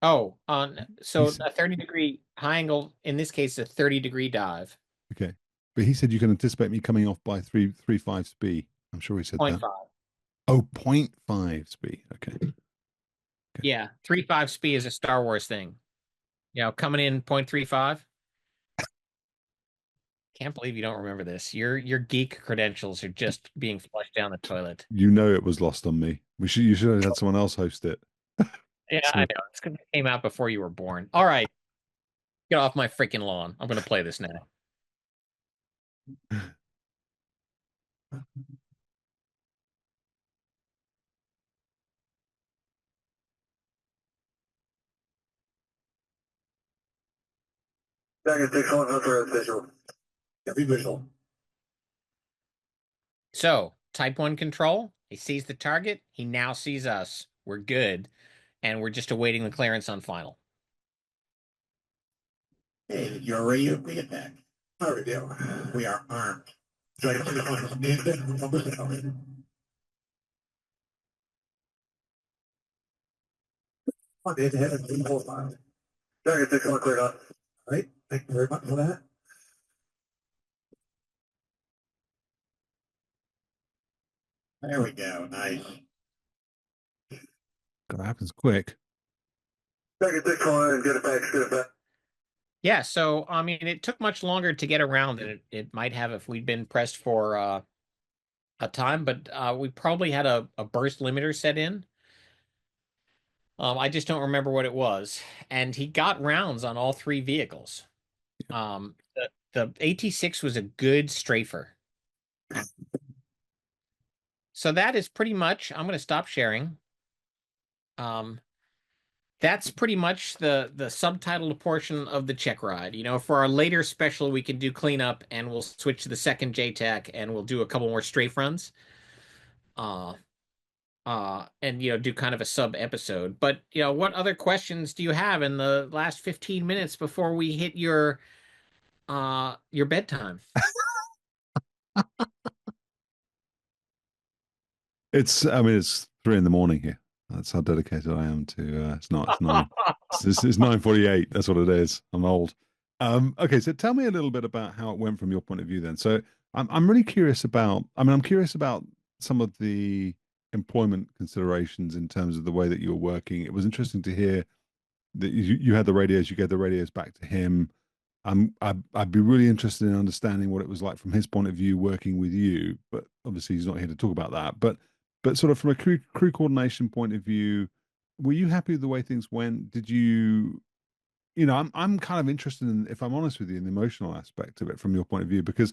Oh, so He's- a 30-degree high angle, in this case, a 30-degree dive. Okay. But he said you can anticipate me coming off by 3.5 speed. I'm sure he said 0.5. that. Oh, 0.5 speed. Okay. Yeah, 3.5 speed is a Star Wars thing. You know, coming in 0.35. Can't believe you don't remember this. Your geek credentials are just being flushed down the toilet. You know it was lost on me. You should have had someone else host it. Yeah, I know. It's gonna came out before you were born. All right. Get off my freaking lawn. I'm gonna play this now. Dragon 6-1, Hunter visual. Every visual. So, type 1 control. He sees the target. He now sees us. We're good. and we're just awaiting the clearance on final. Hey, you're ready to attack. Already do. We are armed. Try to finish on this. On the head of the whole file. Sorry, it's all cleared up. All right. Thank you very much for that. There we go. Nice. That happens quick. Second this one and get it back. Get it back. Yeah, so I mean, it took much longer to get around than it might have if we'd been pressed for a time, but we probably had a burst limiter set in. I just don't remember what it was. And he got rounds on all three vehicles. The AT-6 was a good strafer. So that is pretty much, I'm going to stop sharing. That's pretty much the subtitled portion of the check ride. You know, for our later special, we can do cleanup and we'll switch to the second JTAC and we'll do a couple more strafe runs. And do kind of a sub episode. But what other questions do you have in the last 15 minutes before we hit your bedtime? It's 3 a.m. here. That's how dedicated I am to it's 9. It's 9:48. That's what it is. I'm old. Okay, so tell me a little bit about how it went from your point of view then. So I'm really curious about, I'm curious about some of the employment considerations in terms of the way that you were working. It was interesting to hear that you had the radios, you gave the radios back to him. I'd be really interested in understanding what it was like from his point of view working with you, but obviously he's not here to talk about that. But sort of from a crew coordination point of view, were you happy with the way things went? Did you, I'm kind of interested in, if I'm honest with you, in the emotional aspect of it from your point of view, because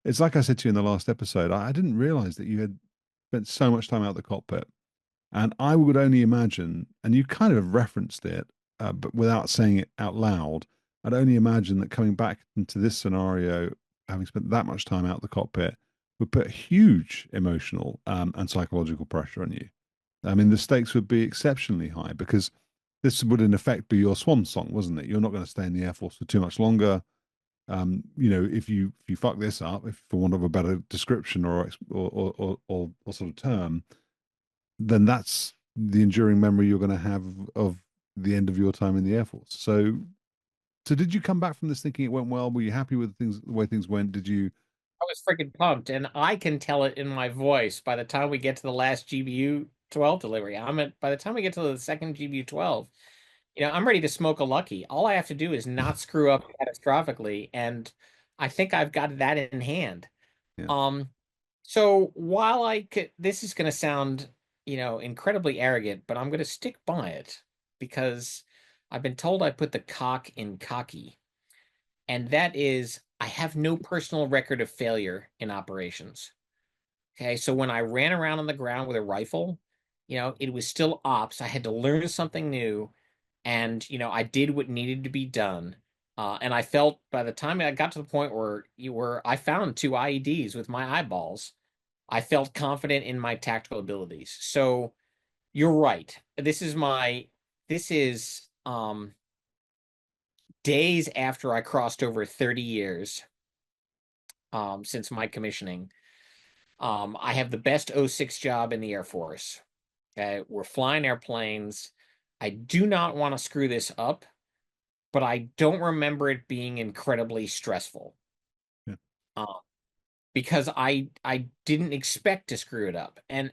it's like I said to you in the last episode, I didn't realize that you had spent so much time out of the cockpit. And I would only imagine, and you kind of referenced it, but without saying it out loud, I'd only imagine that coming back into this scenario, having spent that much time out of the cockpit, would put huge emotional and psychological pressure on you. I mean, the stakes would be exceptionally high because this would, in effect, be your swan song, wasn't it? You're not going to stay in the Air Force for too much longer. If you fuck this up, if for want of a better description or sort of term, then that's the enduring memory you're going to have of the end of your time in the Air Force. So did you come back from this thinking it went well? Were you happy with the way things went? Did you? I was freaking pumped, and I can tell it in my voice by the time we get to the last GBU-12 delivery. By the time we get to the second GBU-12, I'm ready to smoke a lucky. All I have to do is not screw up catastrophically, and I think I've got that in hand. Yeah. So while this is going to sound, incredibly arrogant, but I'm going to stick by it because I've been told I put the cock in cocky, and that is I have no personal record of failure in operations. Okay, so when I ran around on the ground with a rifle, it was still ops. I had to learn something new, and I did what needed to be done. And I felt by the time I got to the point where I found 2 IEDs with my eyeballs, I felt confident in my tactical abilities. So you're right. This is days after I crossed over 30 years since my commissioning. I have the best 06 job in the Air Force. Okay, we're flying airplanes. I do not want to screw this up, but I don't remember it being incredibly stressful. Yeah. Because I didn't expect to screw it up. And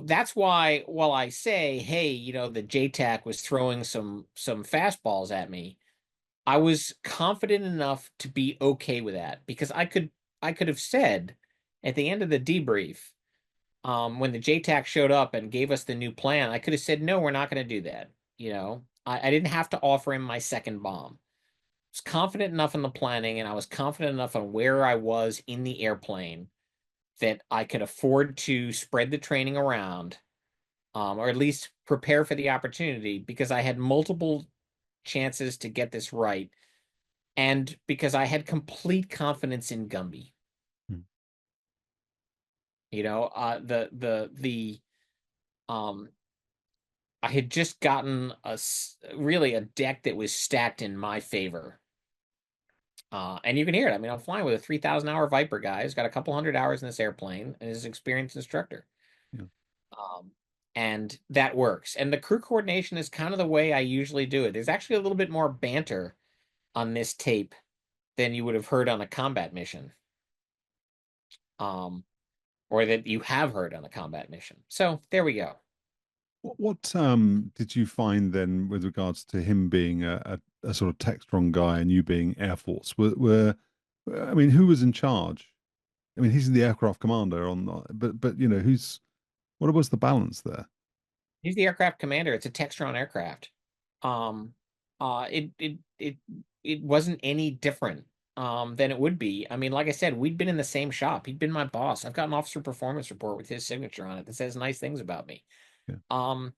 that's why while I say, hey, the JTAC was throwing some fastballs at me, I was confident enough to be okay with that because I could have said at the end of the debrief, when the JTAC showed up and gave us the new plan, I could have said, no, we're not going to do that. I didn't have to offer him my second bomb. I was confident enough in the planning and I was confident enough on where I was in the airplane that I could afford to spread the training around, or at least prepare for the opportunity because I had multiple chances to get this right. And because I had complete confidence in Gumby. Hmm. The I had just gotten really a deck that was stacked in my favor. And you can hear it. I mean, I'm flying with a 3,000-hour Viper guy who's got a couple hundred hours in this airplane and is an experienced instructor. Yeah. And that works. And the crew coordination is kind of the way I usually do it. There's actually a little bit more banter on this tape than you would have heard on a combat mission. Or that you have heard on a combat mission. So there we go. What did you find then with regards to him being a sort of tech strong guy and you being Air Force? I mean, who was in charge? I mean, he's the aircraft commander but you know, what was the balance there? He's the aircraft commander. It's a Textron aircraft. Um, it wasn't any different than it would be. I mean, like I said, we'd been in the same shop. He'd been my boss. I've got an officer performance report with his signature on it that says nice things about me. Yeah.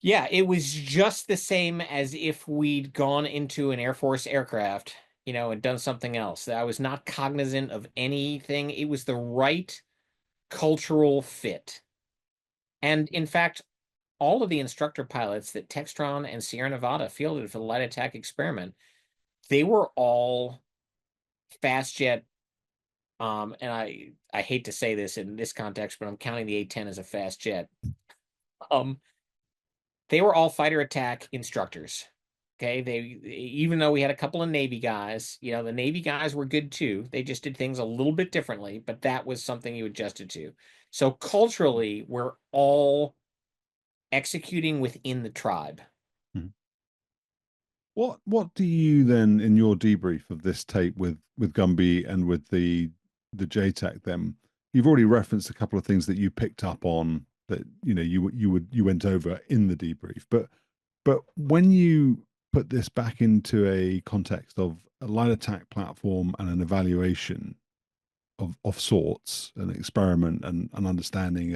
Yeah, it was just the same as if we'd gone into an Air Force aircraft, and done something else. I was not cognizant of anything. It was the right cultural fit. And in fact, all of the instructor pilots that Textron and Sierra Nevada fielded for the light attack experiment, they were all fast jet. And I hate to say this in this context, but I'm counting the A-10 as a fast jet. They were all fighter attack instructors. Okay, even though we had a couple of Navy guys, the Navy guys were good too. They just did things a little bit differently, but that was something you adjusted to. So culturally, we're all executing within the tribe. What do you then in your debrief of this tape with Gumby and with the JTAC then? You've already referenced a couple of things that you picked up on that you went over in the debrief, but when you put this back into a context of a light attack platform and an evaluation of sorts, an experiment and an understanding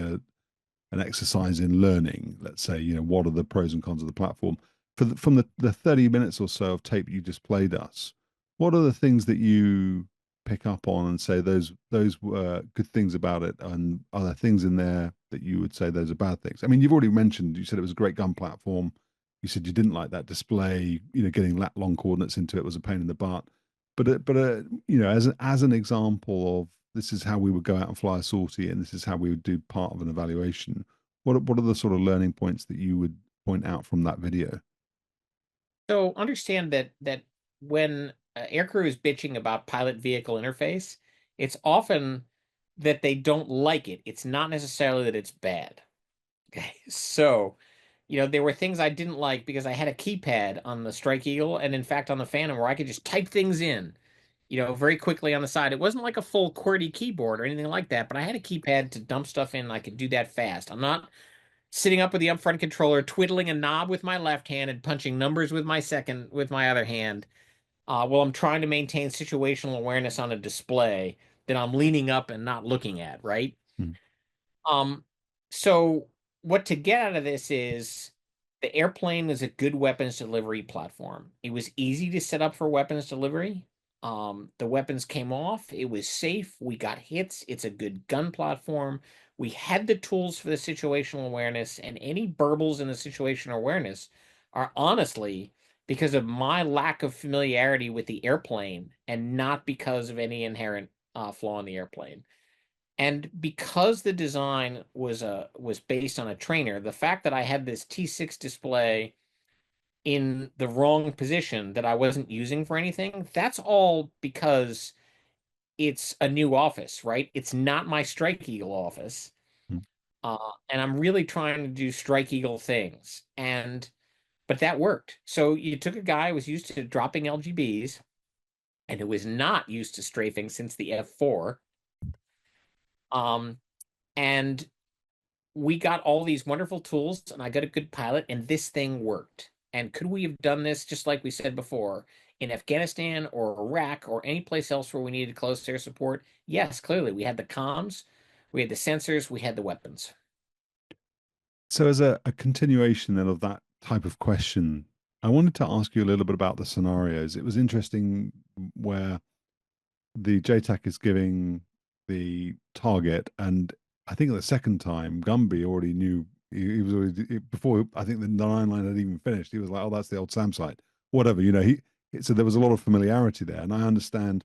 an exercise in learning, let's say, what are the pros and cons of the platform? From the 30 minutes or so of tape you just played us, what are the things that you pick up on and say those were good things about it, and are there things in there that you would say those are bad things? I mean, you've already mentioned, you said it was a great gun platform. You said you didn't like that display, getting lat long coordinates into it was a pain in the butt. But as an example of this is how we would go out and fly a sortie, and this is how we would do part of an evaluation. What are the sort of learning points that you would point out from that video? So understand that when aircrew is bitching about pilot vehicle interface, it's often that they don't like it. It's not necessarily that it's bad. Okay, so there were things I didn't like because I had a keypad on the Strike Eagle and in fact on the Phantom where I could just type things in, very quickly on the side. It wasn't like a full QWERTY keyboard or anything like that, but I had a keypad to dump stuff in and I could do that fast. I'm not sitting up with the upfront controller, twiddling a knob with my left hand and punching numbers with my other hand, while I'm trying to maintain situational awareness on a display that I'm leaning up and not looking at, right? Hmm. So what to get out of this is the airplane was a good weapons delivery platform. It was easy to set up for weapons delivery. The weapons came off. It was safe. We got hits. It's a good gun platform. We had the tools for the situational awareness, and any burbles in the situational awareness are honestly because of my lack of familiarity with the airplane and not because of any inherent flaw in the airplane. And because the design was based on a trainer, the fact that I had this T6 display in the wrong position that I wasn't using for anything, that's all because it's a new office, right? It's not my Strike Eagle office. Hmm. And I'm really trying to do Strike Eagle things. But that worked. So you took a guy who was used to dropping LGBs and who was not used to strafing since the F4. And we got all these wonderful tools and I got a good pilot and this thing worked. And could we have done this, just like we said before, in Afghanistan or Iraq or any place else where we needed close air support? Yes, clearly. We had the comms, we had the sensors, we had the weapons. So as a continuation then of that type of question, I wanted to ask you a little bit about the scenarios. It was interesting where the JTAC is giving the target, and I think the second time Gumby already knew He was always before I think the nine line had even finished. He was like, "Oh, that's the old Sam site." Whatever, So there was a lot of familiarity there, and I understand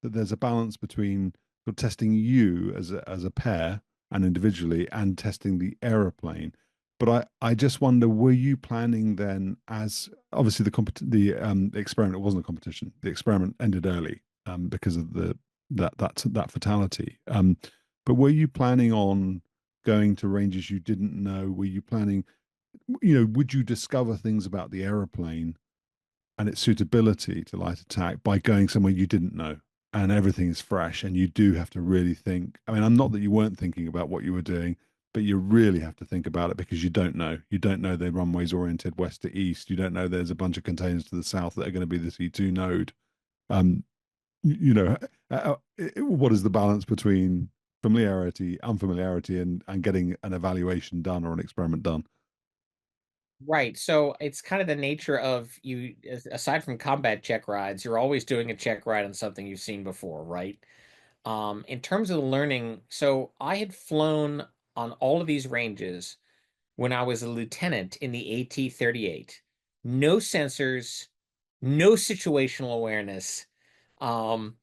that there's a balance between sort of testing you as a pair and individually, and testing the aeroplane. But I just wonder, were you planning then, as obviously the experiment wasn't a competition. The experiment ended early because of that fatality. But were you planning on going to ranges you didn't know? Were you planning, would you discover things about the aeroplane and its suitability to light attack by going somewhere you didn't know? And everything is fresh, and you do have to really think. I mean, I'm not that you weren't thinking about what you were doing, but you really have to think about it because you don't know. You don't know the runway's oriented west to east. You don't know there's a bunch of containers to the south that are going to be the C2 node. Um, what is the balance between familiarity, unfamiliarity, and getting an evaluation done or an experiment done? Right. So it's kind of the nature of you, aside from combat check rides, you're always doing a check ride on something you've seen before, right? In terms of the learning, so I had flown on all of these ranges when I was a lieutenant in the AT-38. No sensors, no situational awareness. Um,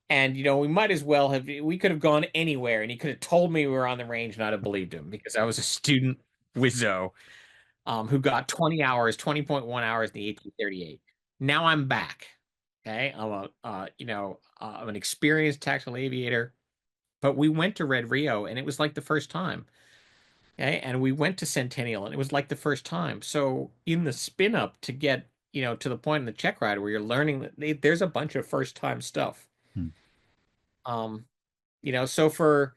and we might as well have, we could have gone anywhere and he could have told me we were on the range and I'd have believed him because I was a student wizzo who got 20 hours, 20.1 hours in the AT-38. Now I'm back. Okay. I'm an experienced tactical aviator, but we went to Red Rio and it was like the first time. Okay. And we went to Centennial and it was like the first time. So in the spin up to get, to the point in the check ride where you're learning that there's a bunch of first time stuff. Hmm. Um, so for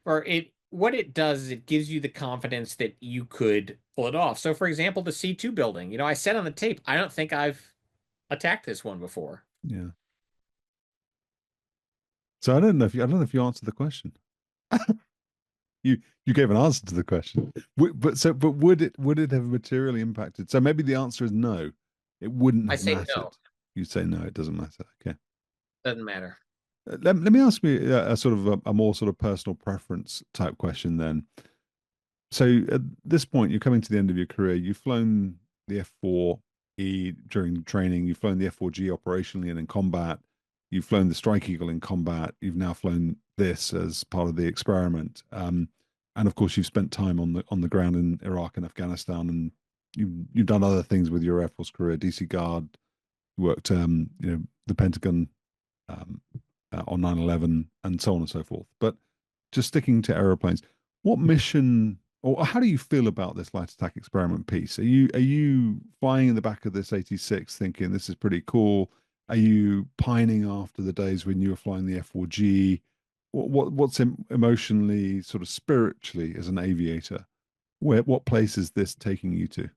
it, what it does is it gives you the confidence that you could pull it off. So for example, the C2 building, I said on the tape, I don't think I've attacked this one before. Yeah. So I don't know if you answered the question. You gave an answer to the question. But would it have materially impacted? So maybe the answer is no. It wouldn't I have say no, mattered. You say no, it doesn't matter. Okay. doesn't matter. Let me ask you a sort of a more sort of personal preference type question then. So at this point, you're coming to the end of your career. You've flown the F4E during training. You've flown the F4G operationally and in combat. You've flown the Strike Eagle in combat. You've now flown this as part of the experiment. And of course, you've spent time on the ground in Iraq and Afghanistan, and you've done other things with your Air Force career. DC Guard, you worked, the Pentagon um, on 9/11, and so on and so forth. But just sticking to aeroplanes, what mission or how do you feel about this light attack experiment piece? Are you flying in the back of this 86 thinking this is pretty cool? Are you pining after the days when you were flying the F4G? What's emotionally, sort of spiritually, as an aviator? What place is this taking you to?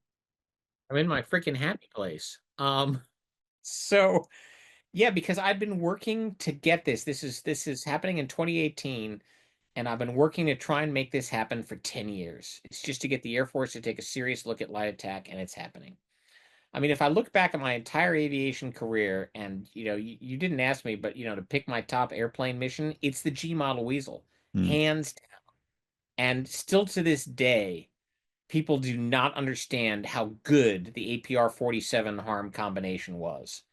I'm in my freaking happy place. So yeah, because I've been working to get this. This is happening in 2018, and I've been working to try and make this happen for 10 years. It's just to get the Air Force to take a serious look at light attack, and it's happening. I mean, if I look back at my entire aviation career, and you didn't ask me, but to pick my top airplane mission, it's the G model Weasel, Hmm. hands down. And still to this day, people do not understand how good the APR 47 harm combination was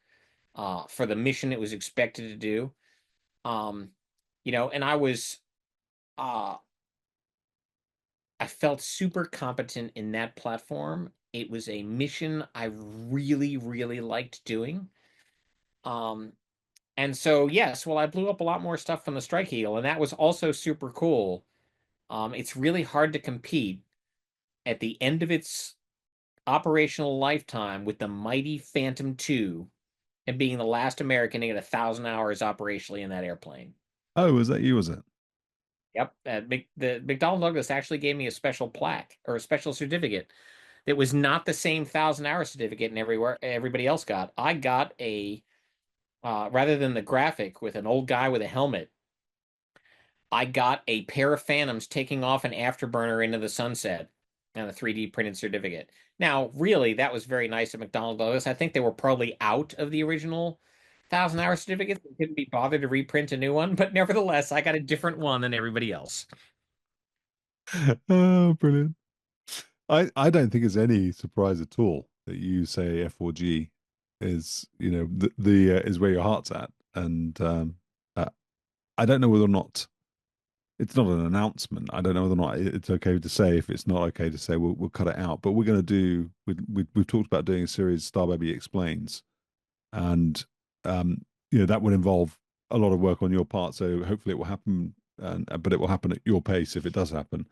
for the mission it was expected to do. Um, and uh, I felt super competent in that platform. It was a mission I really, really liked doing. Um, and so, yes, well, I blew up a lot more stuff from the Strike Eagle, and that was also super cool. It's really hard to compete at the end of its operational lifetime with the mighty Phantom 2 and being the last American to get 1,000 hours operationally in that airplane. Oh, was that you? Was it? Yep. The McDonnell Douglas actually gave me a special plaque or a special certificate that was not the same 1,000 hour certificate and everybody else got. I got a rather than the graphic with an old guy with a helmet, I got a pair of Phantoms taking off an afterburner into the sunset and a 3D printed certificate. Now, really, that was very nice of McDonnell Douglas. I think they were probably out of the original 1,000 hour certificates. They couldn't be bothered to reprint a new one, but nevertheless, I got a different one than everybody else. Oh, brilliant. I don't think it's any surprise at all that you say F4G is, the is where your heart's at. And uh, I don't know whether or not it's not an announcement. I don't know whether or not it's okay to say. If it's not okay to say, we'll cut it out. But we're going to do. We've talked about doing a series, Starbaby Explains, and that would involve a lot of work on your part. So hopefully it will happen, but it will happen at your pace if it does happen.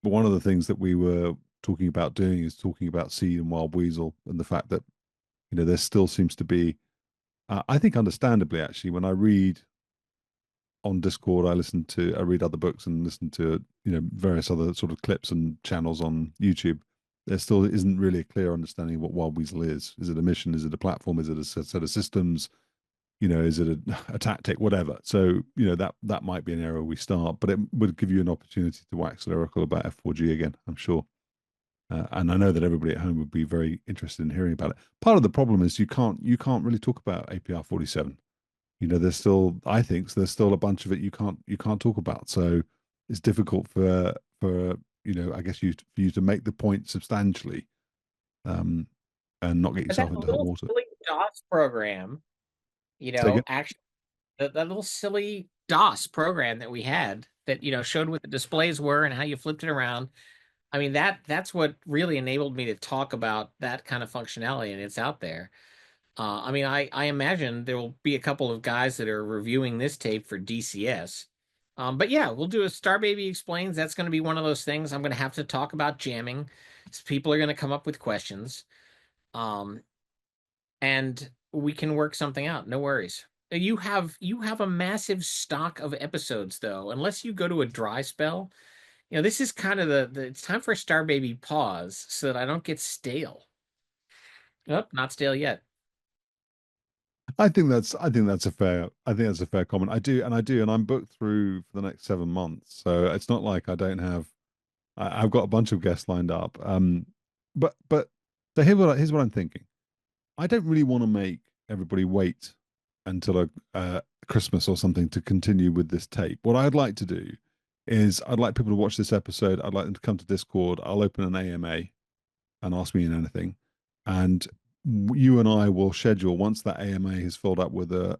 But one of the things that we were talking about doing is talking about seed and wild weasel and the fact that there still seems to be, I think, understandably actually, when I read on Discord, I read other books and listen to various other sort of clips and channels on YouTube. There still isn't really a clear understanding of what Wild Weasel is. Is it a mission? Is it a platform? Is it a set of systems? Is it a tactic? Whatever. So that might be an area we start, but it would give you an opportunity to wax lyrical about F4G again, I'm sure. And I know that everybody at home would be very interested in hearing about it. Part of the problem is you can't really talk about APR 47. There's still, I think, there's still a bunch of it you can't talk about. So it's difficult for I guess for you to make the point substantially, and not get But that yourself into hot little water. silly DOS program, So again, actually, that little silly DOS program that we had that, showed what the displays were and how you flipped it around. I mean, that's what really enabled me to talk about that kind of functionality, and it's out there. I mean, I imagine there will be a couple of guys that are reviewing this tape for DCS. But yeah, we'll do a Starbaby Explains. That's going to be one of those things. I'm going to have to talk about jamming. So people are going to come up with questions. Um, and we can work something out. No worries. You have a massive stock of episodes though. Unless you go to a dry spell, this is kind of the it's time for a Starbaby pause so that I don't get stale. Oh, not stale yet. I think that's a fair comment. And I'm booked through for the next 7 months, so it's not like I don't have. I've got a bunch of guests lined up. But so here's what I'm thinking. I don't really want to make everybody wait until Christmas or something to continue with this tape. What I'd like to do is I'd like people to watch this episode. I'd like them to come to Discord. I'll open an AMA and ask me in anything. And you and I will schedule, once that AMA is filled up with a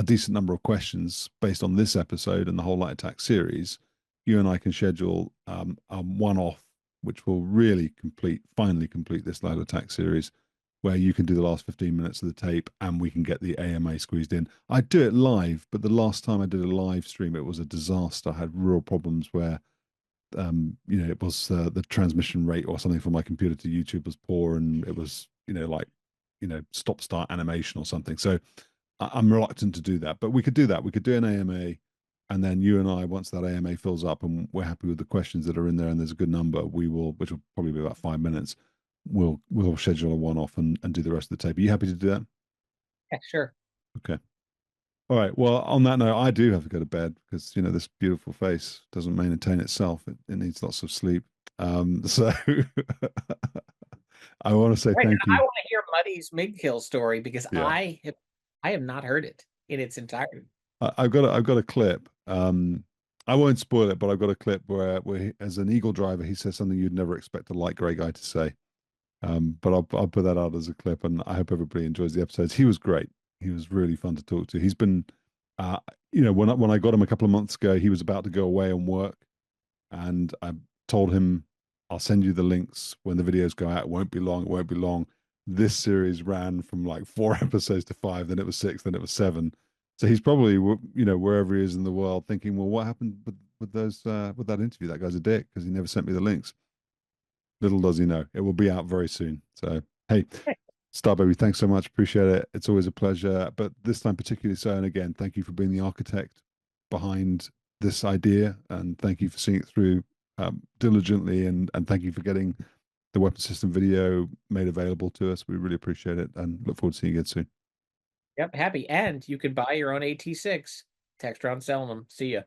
decent number of questions based on this episode and the whole light attack series, you and I can schedule a one-off, which will really finally complete this light attack series, where you can do the last 15 minutes of the tape and we can get the AMA squeezed in. I'd do it live, but the last time I did a live stream, it was a disaster. I had real problems where it was the transmission rate or something from my computer to YouTube was poor, and it was, like, stop start animation or something. So I'm reluctant to do that, but we could do that. We could do an AMA, and then you and I, once that AMA fills up and we're happy with the questions that are in there and there's a good number, which will probably be about 5 minutes. We'll schedule a one off and do the rest of the tape. Are you happy to do that? Yeah, sure. Okay. All right. Well, on that note, I do have to go to bed because this beautiful face doesn't maintain itself. It needs lots of sleep. So I want to say Right, and thank I you. want to hear Muddy's Midkill story because Yeah, I have not heard it in its entirety. I've got a clip. I won't spoil it, but I've got a clip where as an Eagle driver, he says something you'd never expect a light gray guy to say. But I'll put that out as a clip, and I hope everybody enjoys the episodes. He was great. He was really fun to talk to. He's been, uh, when I got him a couple of months ago, he was about to go away and work, and I told him, I'll send you the links when the videos go out. It won't be long. It won't be long. This series ran from like 4 episodes to 5, then it was 6, then it was 7. So he's probably, wherever he is in the world, thinking, well, what happened with that interview? That guy's a dick because he never sent me the links. Little does he know, it will be out very soon. So, hey, Starbaby, thanks so much. Appreciate it. It's always a pleasure, but this time particularly so. And again, thank you for being the architect behind this idea, and thank you for seeing it through diligently, and thank you for getting the weapon system video made available to us. We really appreciate it, and look forward to seeing you again soon. Yep, happy. And you can buy your own AT-6. Textron selling them. See ya.